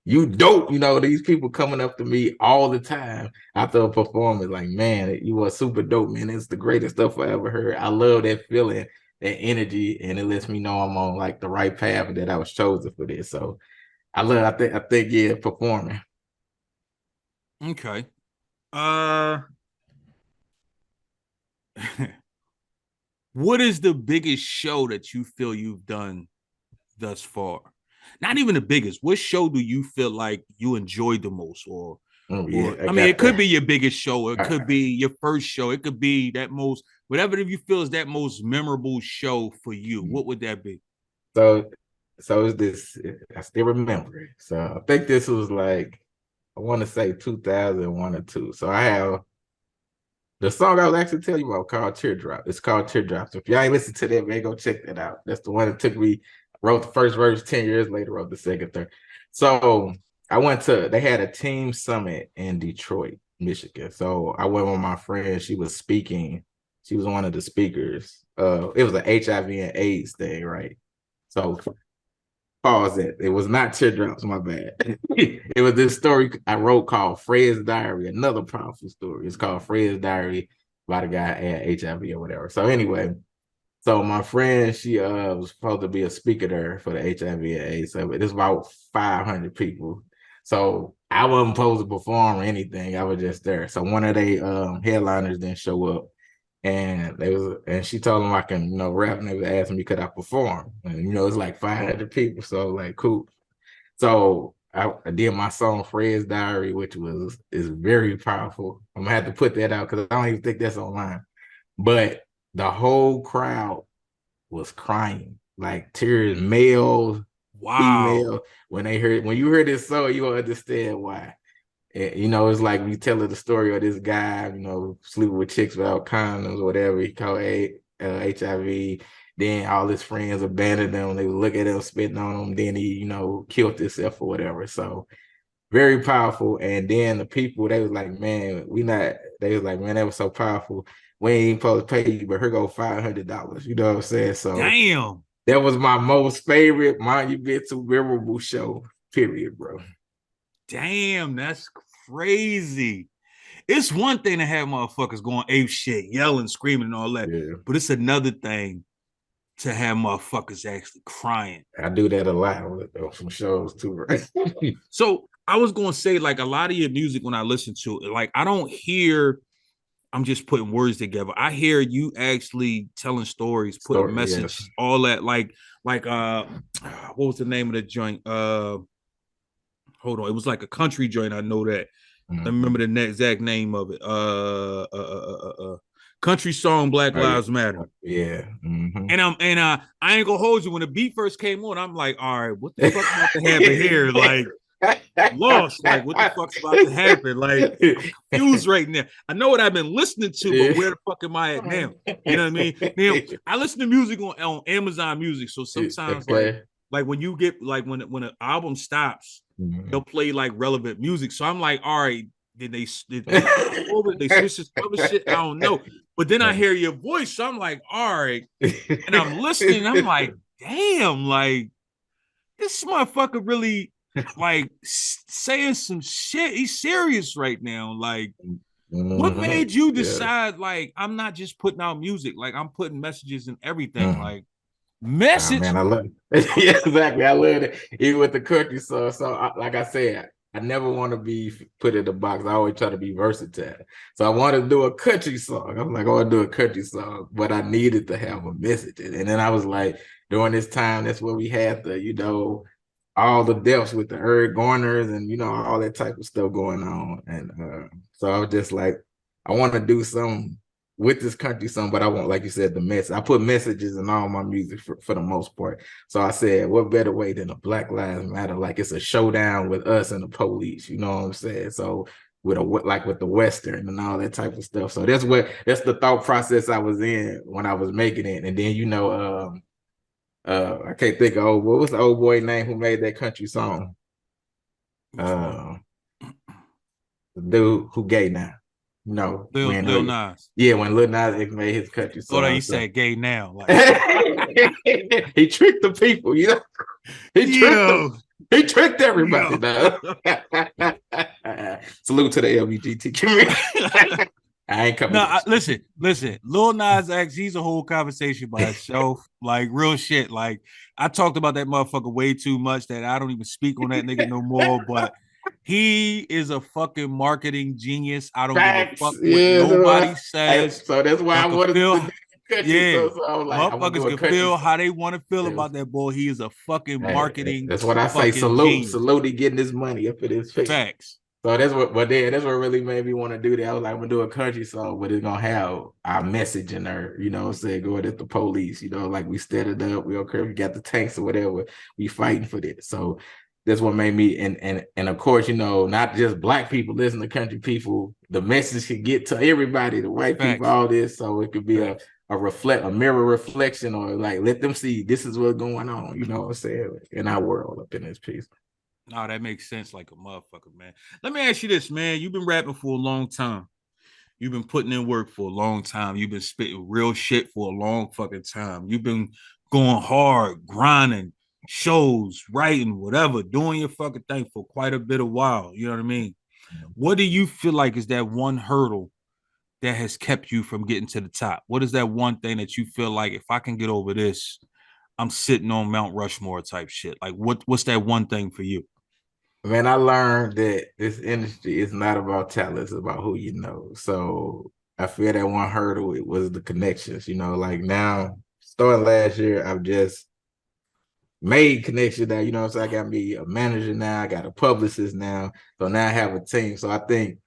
S5: you dope, these people coming up to me all the time after a performance, like, man, you are super dope, man. It's the greatest stuff I ever heard. I love that feeling, that energy, and it lets me know I'm on like the right path and that I was chosen for this. So I think, yeah, performing.
S4: Okay. What is the biggest show that you feel you've done thus far? not even the biggest. What show do you feel like you enjoyed the most, or
S5: Yeah,
S4: I mean, it could be your biggest show, or it could be your first show, it could be that most whatever you feel is that most memorable show for you. What would that be?
S5: So, so is this? I still remember it. So I think this was like I want to say 2001 or two. So I have the song I was actually telling you about called Teardrop. It's called Teardrop. So if y'all ain't listened to that, man, go check that out. That's the one that took me. Wrote the first verse 10 years later. Wrote the second, third. So I went to. They had a team summit in Detroit, Michigan. So I went with my friend. She was speaking. She was one of the speakers. It was an HIV and AIDS thing, right? So pause it. It was not Teardrops, my bad. It was this story I wrote called Fred's Diary, another powerful story. It's called Fred's Diary by the guy at HIV or whatever. So anyway, so my friend, she was supposed to be a speaker there for the HIV and AIDS. So it's about 500 people. So I wasn't supposed to perform or anything. I was just there. So one of they headliners didn't show up. And she told him I can, rap, and they was asking me could I perform. And it's like 500 people, so like cool. So I did my song Fred's Diary, which is very powerful. I'm gonna have to put that out because I don't even think that's online. But the whole crowd was crying, like tears, male, female. When you hear this song, you will understand why. It's like we tell the story of this guy, sleeping with chicks without condoms or whatever. He caught HIV. Then all his friends abandoned him. They would look at him, spitting on him. Then he, killed himself or whatever. So very powerful. And then the people, they was like, man, they was like, man, that was so powerful. We ain't supposed to pay you, but here go $500. You know what I'm saying? So
S4: Damn.
S5: That was my most favorite monumental, memorable show, period, bro.
S4: Damn, that's crazy. It's one thing to have motherfuckers going ape shit, yelling, screaming, and all that.
S5: Yeah.
S4: But it's another thing to have motherfuckers actually crying.
S5: I do that a lot on some shows too, right?
S4: So I was gonna say, like, a lot of your music when I listen to it, like, I don't hear, I'm just putting words together. I hear you actually telling stories, putting message, yes. All that, like what was the name of the joint? Hold on, it was like a country joint. I know that. I remember the exact name of it. Country song, Black Lives Matter.
S5: Yeah. Mm-hmm.
S4: And I ain't gonna hold you. When the beat first came on, I'm like, all right, what the fuck about to happen here? Like, lost. Like, what the fuck's about to happen? Like, confused right now. I know what I've been listening to, but where the fuck am I at now? You know what I mean? Now, I listen to music on Amazon Music, so sometimes like when you get like when an album stops, they'll play like relevant music. So I'm like, all right, did they switch this other shit? I don't know. But then I hear your voice, so I'm like, all right. And I'm listening, I'm like, damn, like this motherfucker really like saying some shit. He's serious right now. Like, what made you decide, like, I'm not just putting out music, like I'm putting messages and everything, like message?
S5: Man, I love it. Yeah, exactly. I love it. Even with the country song. So like I said, I never want to be put in the box. I always try to be versatile. So I wanted to do a country song. I'm like, I want to do a country song, but I needed to have a message. And then I was like, during this time, that's where we had the, all the depths with the Eric Garners and, all that type of stuff going on. And so I was just like, I want to do something with this country song, but I want, like you said, the message. I put messages in all my music for the most part. So I said, what better way than a Black Lives Matter? Like it's a showdown with us and the police, you know what I'm saying? So with the Western and all that type of stuff. So that's the thought process I was in when I was making it. And then, I can't think of what was the old boy name who made that country song? The dude who gay now. No,
S4: Lil Nas.
S5: Yeah, when Lil Nas made his country song.
S4: Oh, he said gay now. Like.
S5: He tricked the people, He tricked everybody. Salute to the LGBT community. I ain't coming.
S4: No, listen. Lil Nas X, he's a whole conversation by itself. Like real shit. Like I talked about that motherfucker way too much that I don't even speak on that nigga no more. But he is a fucking marketing genius. I don't give a fuck what nobody says.
S5: So that's why I wanted to country.
S4: Yeah.
S5: So I was like, I'm gonna
S4: Motherfuckers
S5: do a
S4: can
S5: country
S4: feel
S5: song.
S4: how they want to feel
S5: It was,
S4: about that boy. He is a fucking
S5: hey,
S4: marketing
S5: that's what I say.
S4: fucking
S5: Salute,
S4: genius.
S5: salute. He getting his money up in his face.
S4: Facts.
S5: So that's what, but then that's what really made me want to do that. I was like, I'm gonna do a country song, but it's gonna have our message in there, you know, saying going at the police, you know, like we stead it up, we don't care if we got the tanks or whatever, we fighting for this. So that's what made me, and of course, you know, not just black people listen to country people, the message could get to everybody, the white people,
S4: Facts.
S5: all this, so it could be
S4: Facts.
S5: a mirror reflection, or like let them see this is what's going on, you know what I'm saying, in our world up in this piece.
S4: No, that makes sense like a motherfucker, man. Let me ask you this, man. You've been rapping for a long time. You've been putting in work for a long time. You've been spitting real shit for a long fucking time. You've been going hard, grinding, shows, writing, whatever, doing your fucking thing for quite a bit of while. You know what I mean? What do you feel like is that one hurdle that has kept you from getting to the top? What is that one thing that you feel like if I can get over this, I'm sitting on Mount Rushmore type shit? Like what's that one thing for you?
S5: Man, I learned that this industry is not about talent, it's about who you know. So I feel that one hurdle it was the connections, you know, like now, starting last year, I've just made connections now, you know, so I got me a manager now, I got a publicist now. So now I have a team. So I think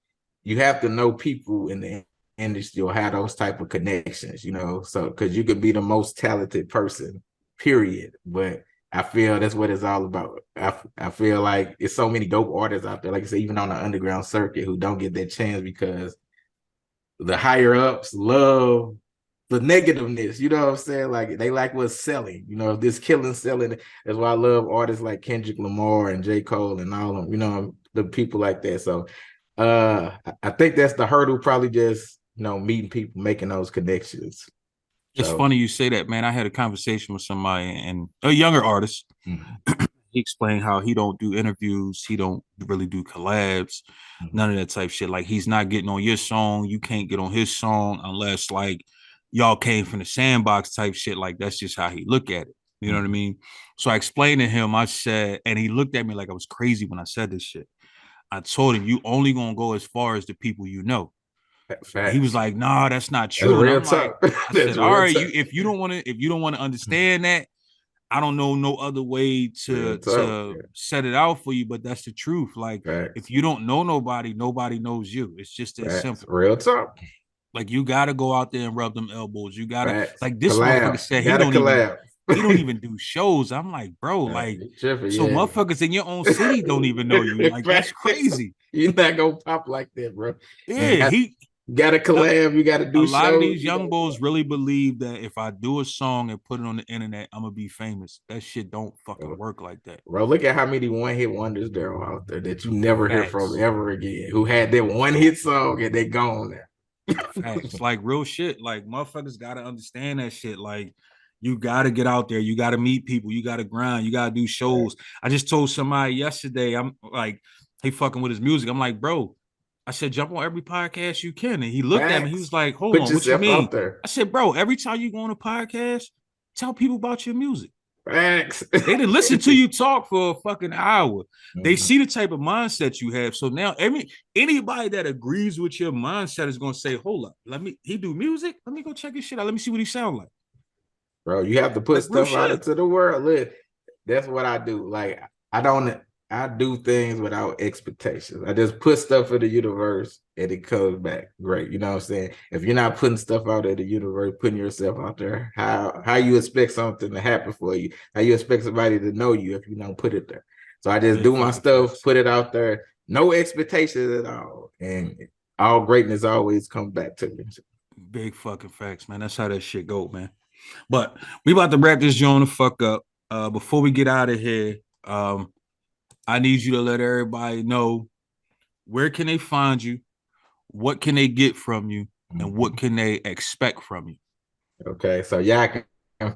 S5: you have to know people in the industry or have those type of connections, you know, so because you could be the most talented person, period. But I feel that's what it's all about. I feel like it's so many dope artists out there, like I said, even on the underground circuit, who don't get that chance because the higher ups love the negativeness. You know what I'm saying? Like they like what's selling. You know, if this killing selling, that's why I love artists like Kendrick Lamar and J. Cole and all of them. You know, the people like that. So I think that's the hurdle. Probably just meeting people, making those connections.
S4: It's
S5: So
S4: funny you say that, man. I had a conversation with somebody and a younger artist. He explained how he don't do interviews, he don't really do collabs, none of that type shit. Like he's not getting on your song, you can't get on his song unless like y'all came from the sandbox type shit. Like that's just how he look at it. You know what I mean? So I explained to him, I said, and he looked at me like I was crazy when I said this shit. I told him, you only gonna go as far as the people you know. He was
S5: facts.
S4: like, "Nah, that's not
S5: That's
S4: true." And
S5: real
S4: I'm like,
S5: talk.
S4: I
S5: That's
S4: said, "All
S5: real
S4: right,
S5: talk.
S4: if you don't want to understand that, I don't know no other way
S5: Real
S4: to
S5: talk.
S4: set it out for you, but that's the truth. Like if
S5: Facts.
S4: you don't know nobody, nobody knows you. It's just that
S5: Facts.
S4: simple.
S5: Real talk.
S4: Like you gotta go out there and rub them elbows. You gotta
S5: Facts.
S4: like this motherfucker
S5: Collab.
S4: said
S5: Gotta collab.
S4: he don't even do shows. I'm like, bro, like
S5: You tripping,
S4: so
S5: yeah.
S4: motherfuckers in your own city don't even know you. Like that's
S5: Facts.
S4: crazy.
S5: You're not gonna pop like that, bro. You
S4: Yeah,
S5: gotta collab. You gotta
S4: a
S5: do
S4: lot of
S5: shows.
S4: these
S5: You
S4: young
S5: gotta
S4: bulls really believe that if I do a song and put it on the internet, I'm gonna be famous. That shit don't fucking
S5: collab.
S4: work like that.
S5: Bro, look at how many one-hit wonders there are out there that you never hear from
S4: Facts.
S5: ever again. Who had that one-hit song and they gone now.
S4: Facts. Like real shit. Like motherfuckers gotta understand that shit. Like you gotta get out there. You gotta meet people. You gotta grind. You gotta do shows. I just told somebody yesterday, I'm like, he fucking with his music. I'm like, bro, I said, jump on every podcast you can. And he looked at me, he was
S5: Facts.
S4: like, hold
S5: Put
S4: on, what you
S5: yourself
S4: mean?
S5: out there.
S4: I said, bro, every time you go on a podcast, tell people about your music.
S5: Facts.
S4: They didn't listen to you talk for a fucking hour. They
S5: Mhm.
S4: see the type of mindset you have. So now anybody that agrees with your mindset is gonna say, hold up, he do music. Let me go check his shit out. Let me see what he sound like.
S5: Bro, you have to put
S4: Like real
S5: stuff out
S4: shit.
S5: into the world. Look, that's what I do. Like I do things without expectations. I just put stuff in the universe and it comes back great. You know what I'm saying? If you're not putting stuff out in the universe, putting yourself out there, how you expect something to happen for you? How you expect somebody to know you if you don't put it there? So I just
S4: Big
S5: do my
S4: fucking
S5: stuff,
S4: facts.
S5: put it out there, no expectations at all. And all greatness always comes back to me.
S4: Big fucking facts, man. That's how that shit go, man. But we about to wrap this joint the fuck up. Before we get out of here, I need you to let everybody know where can they find you, what can they get from you, and what
S5: Mhm.
S4: can they expect from you.
S5: Okay, so y'all can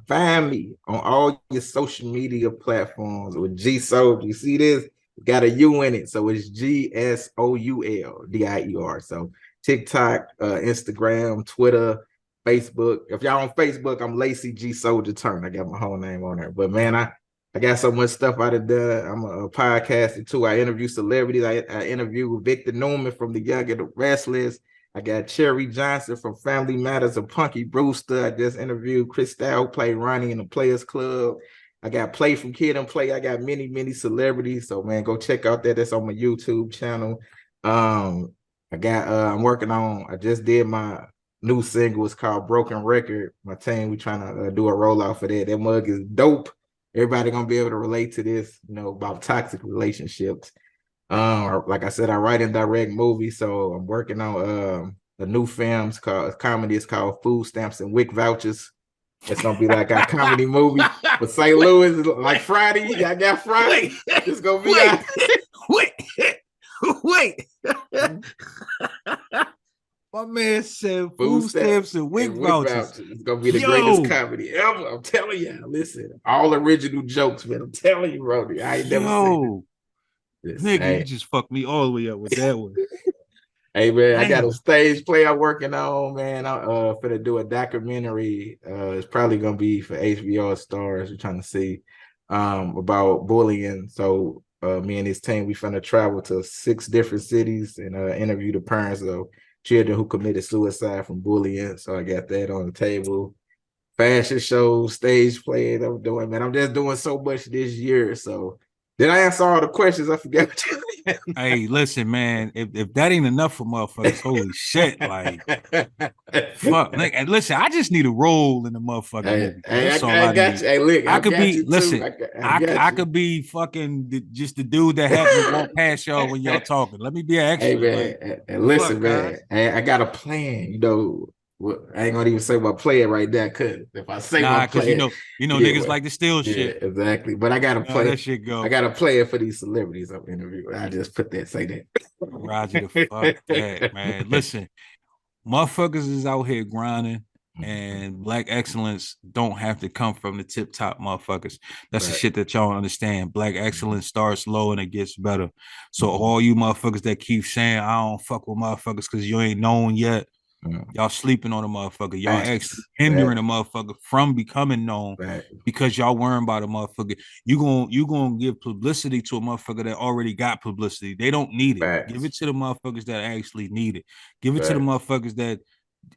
S5: find me on all your social media platforms with G Souldier. You see this? Got a U in it, so it's GSOULDIER. So TikTok, Instagram, Twitter, Facebook. If y'all on Facebook, I'm Lacey G Souldier Turn. I got my whole name on there. But man, I got so much stuff I done done. I'm a podcaster too. I interview celebrities. I interview Victor Newman from the Young and the Restless. I got Cherry Johnson from Family Matters of Punky Brewster. I just interviewed Chris Stout, who played Ronnie in the Players Club. I got Play from Kid and Play. I got many celebrities. So man, go check out that. That's on my YouTube channel. I just did my new single. It's called Broken Record. My team, we trying to do a rollout for that. That mug is dope. Everybody gonna be able to relate to this, about toxic relationships. Like I said, I write and direct movies, so I'm working on a new film called comedy. It's called Food Stamps and Wick Vouchers. It's gonna be like a comedy movie for St. Louis, like Friday. I got Friday. It's gonna be
S4: wait. My man said food stamps and wig vouchers.
S5: It's gonna be the greatest comedy ever. I'm telling you. Listen, all original jokes, man. I'm telling you, Roddy. I ain't never seen it.
S4: Nigga, you just fucked me all the way up with that one.
S5: Hey man, I got a stage play I'm working on, man. I'm finna do a documentary. It's probably gonna be for HBO Stars. We're trying to see about bullying. So me and his team, we finna travel to 6 different cities and interview the parents of children who committed suicide from bullying. So I got that on the table. Fashion shows, stage plays I'm doing, man. I'm just doing so much this year. So did I answer all the questions? I forget what you mean.
S4: Hey, listen, man. If that ain't enough for motherfuckers, holy shit. Like, fuck. Like, and listen, I just need a role in the motherfucking movie. That's all I got
S5: you. Hey, look,
S4: I could be, listen, I could be fucking just the dude that happens to walk past y'all when y'all talking. Let me be an extra.
S5: Hey, man. And listen, man. I got a plan, I ain't gonna even say my plan right now, cause if I say my plan,
S4: niggas like to steal shit.
S5: Exactly. But I gotta play.
S4: That shit go.
S5: I gotta play it for these celebrities I'm interviewing. I just say that.
S4: Roger the fuck that, man. Listen, motherfuckers is out here grinding, and Black excellence don't have to come from the tip top motherfuckers. That's the shit that y'all don't understand. Black excellence starts low and it gets better. So all you motherfuckers that keep saying I don't fuck with motherfuckers because you ain't known yet. Y'all sleeping on a motherfucker. Y'all actually hindering a motherfucker from becoming known because y'all worrying about a motherfucker. You gonna give publicity to a motherfucker that already got publicity. They don't need it. Give it to the motherfuckers that actually need it. Give it to the motherfuckers that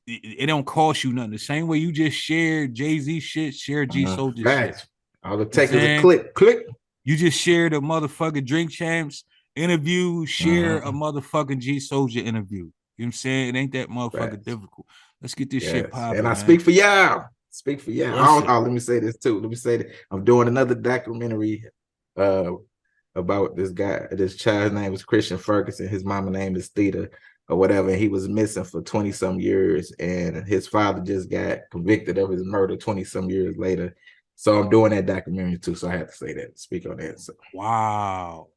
S4: it don't cost you nothing. The same way you just shared Jay-Z shit, share Souldier shit.
S5: All it takes is a click.
S4: You just shared a motherfucking Drink Champs interview, share a motherfucking Souldier interview. You know what I'm saying? It ain't that motherfucking difficult. Let's get this shit popping.
S5: And I speak for y'all. Let me say this too. Let me say that I'm doing another documentary about this guy. This child's name was Christian Ferguson. His mama name is Theta or whatever. And he was missing for 20-some years. And his father just got convicted of his murder 20-some years later. So I'm doing that documentary too. So I have to say that, speak on that. So.
S4: Wow.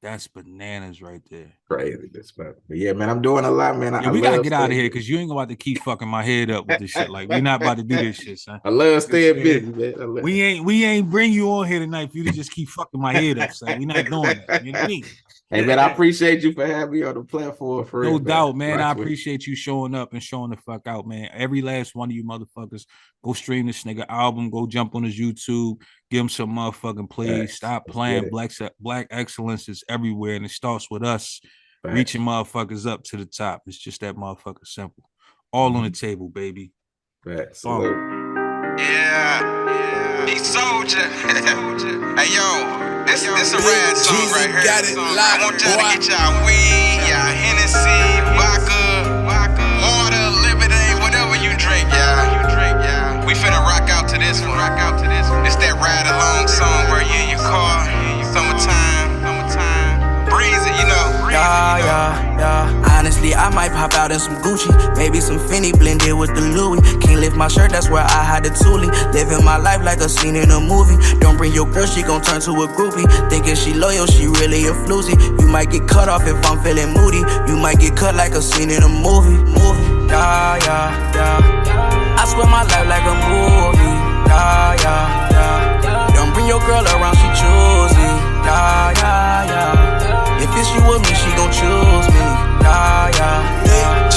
S4: That's bananas right there.
S5: Crazy. But yeah, man, I'm doing a lot, man.
S4: We gotta get out of here because you ain't about to keep fucking my head up with this shit. Like, we're not about to do this shit, son.
S5: I love staying busy, man.
S4: We ain't bring you on here tonight for you to just keep fucking my head up, son. We're not doing that. You know what I mean?
S5: Hey, man, I appreciate you for having me on the platform. For
S4: no doubt, man. I appreciate you showing up and showing the fuck out, man. Every last one of you motherfuckers, go stream this nigga album. Go jump on his YouTube. Give him some motherfucking plays. Stop playing. Black excellence is everywhere, and it starts with us reaching motherfuckers up to the top. It's just that motherfucker simple. All on the table, baby.
S5: Salute.
S2: Yeah. He Souldier. Hey, yo. This a rad song right here. I want y'all to get y'all weed, y'all Hennessy, vodka, water, lemonade, whatever you drink, y'all. We finna rock out to this one. It's that ride along song where you in your car, summertime, breezy,
S3: Yeah. Honestly, I might pop out in some Gucci, maybe some Fendi blended with the Louis. Can't lift my shirt, that's where I hide the toolie. Living my life like a scene in a movie. Don't bring your girl, she gon' turn to a groupie. Thinking she loyal, she really a floozy. You might get cut off if I'm feeling moody. You might get cut like a scene in a movie. Yeah. I swear my life like a movie. Yeah. Don't bring your girl around, she choosy. Yeah. If it's you with me, she gon' choose me. Yeah.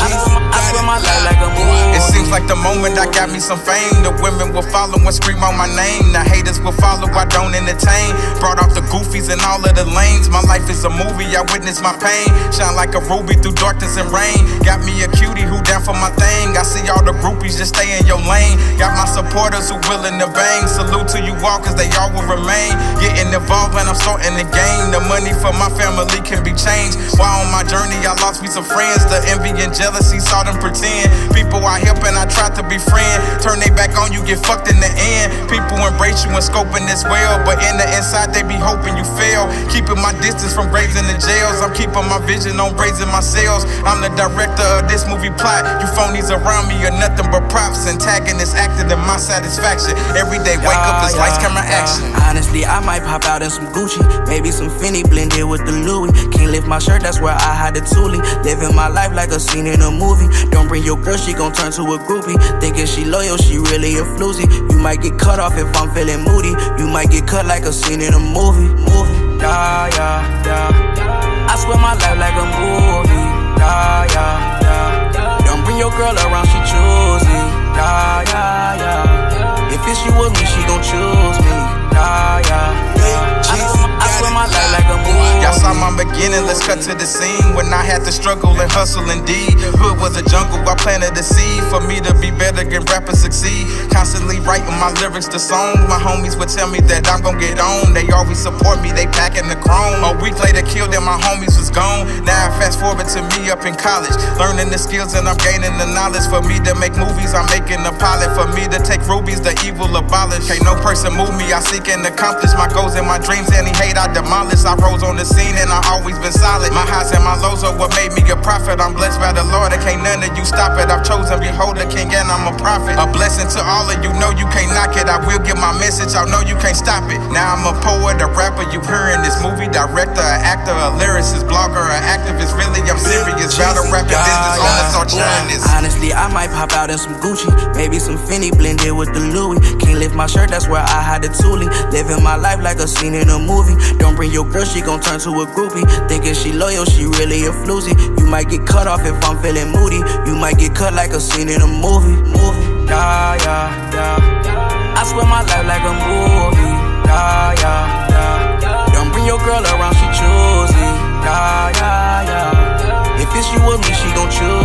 S3: I swear my life like a movie.
S2: It seems like the moment I got me some fame. The women will follow and scream on my name. The haters will follow, I don't entertain. Brought off the goofies and all of the lanes. My life is a movie, I witness my pain. Shine like a ruby through darkness and rain. Got me a cutie who down for my thing. I see all the groupies, just stay in your lane. Got my supporters who willing to bang. Salute to you all, cause they all will remain. Getting involved when I'm starting the game. The money for my family can be changed. While on my journey, I lost me some friends. The envy and jealousy saw them pretend. People I help and I try to befriend. Turn they back on you, get fucked in the end. People embrace you and scoping this well, but in the inside they be hoping you fail. Keeping my distance from graves in the jails. I'm keeping my vision on raising my sales. I'm the director of this movie plot. You phonies around me are nothing but props. Antagonists acting in my satisfaction. Every day wake up, this lights, camera, action.
S3: Honestly, I might pop out in some Gucci, maybe some Fendi blended with the Louis. Can't lift my shirt, that's where I hide the toolie. Living my life like a scene in a movie. Don't bring your girl, she gon' turn to a groupie. Thinking she loyal, she really a floozy. You might get cut off if I'm feeling moody. You might get cut like a scene in a movie. Yeah, yeah, yeah. I swear my life like a movie. Yeah, yeah, yeah. Don't bring your girl around, she choosy. Yeah, yeah, yeah. If it's you with me, she gon' choose me. Yeah, yeah, yeah. I swear my life like a movie.
S2: Y'all saw my beginning, let's cut to the scene. When I had to struggle and hustle indeed. Hood was a jungle, I planted a seed. For me to be better, get rappers succeed. Constantly writing my lyrics to songs. My homies would tell me that I'm gon' get on. They always support me, they packing the chrome. A week later killed and my homies was gone. Now fast forward to me up in college. Learning the skills and I'm gaining the knowledge. For me to make movies, I'm making a pilot. For me to take rubies, the evil abolish. Can't no person move me, I seek and accomplish my goals and my dreams. Any hate I demolish. I rose on the scene and I always been solid. My highs and my lows are what made me a prophet. I'm blessed by the Lord, and can't none of you stop it. I've chosen behold the king and I'm a prophet. A blessing to all of you, know you can't knock it. I will get my message, I know you can't stop it. Now I'm a poet, a rapper, you hearing this movie director, an actor, a lyricist, blogger, an activist. Really, I'm serious. Battle rapping business owners are trying this.
S3: Honestly, I might pop out in some Gucci, maybe some Fendi blended with the Louis. Can't lift my shirt, that's where I hide the toolie. Living my life like a scene in a movie. Don't bring your girl, she gon' turn to a groupie. Thinking she loyal, she really a floozy. You might get cut off if I'm feeling moody. You might get cut like a scene in a movie. Yeah, yeah, yeah. I swear my life like a movie. Yeah, yeah, yeah. Don't bring your girl around, she choosy. Yeah, yeah, yeah. If it's you with me, she gon' choose.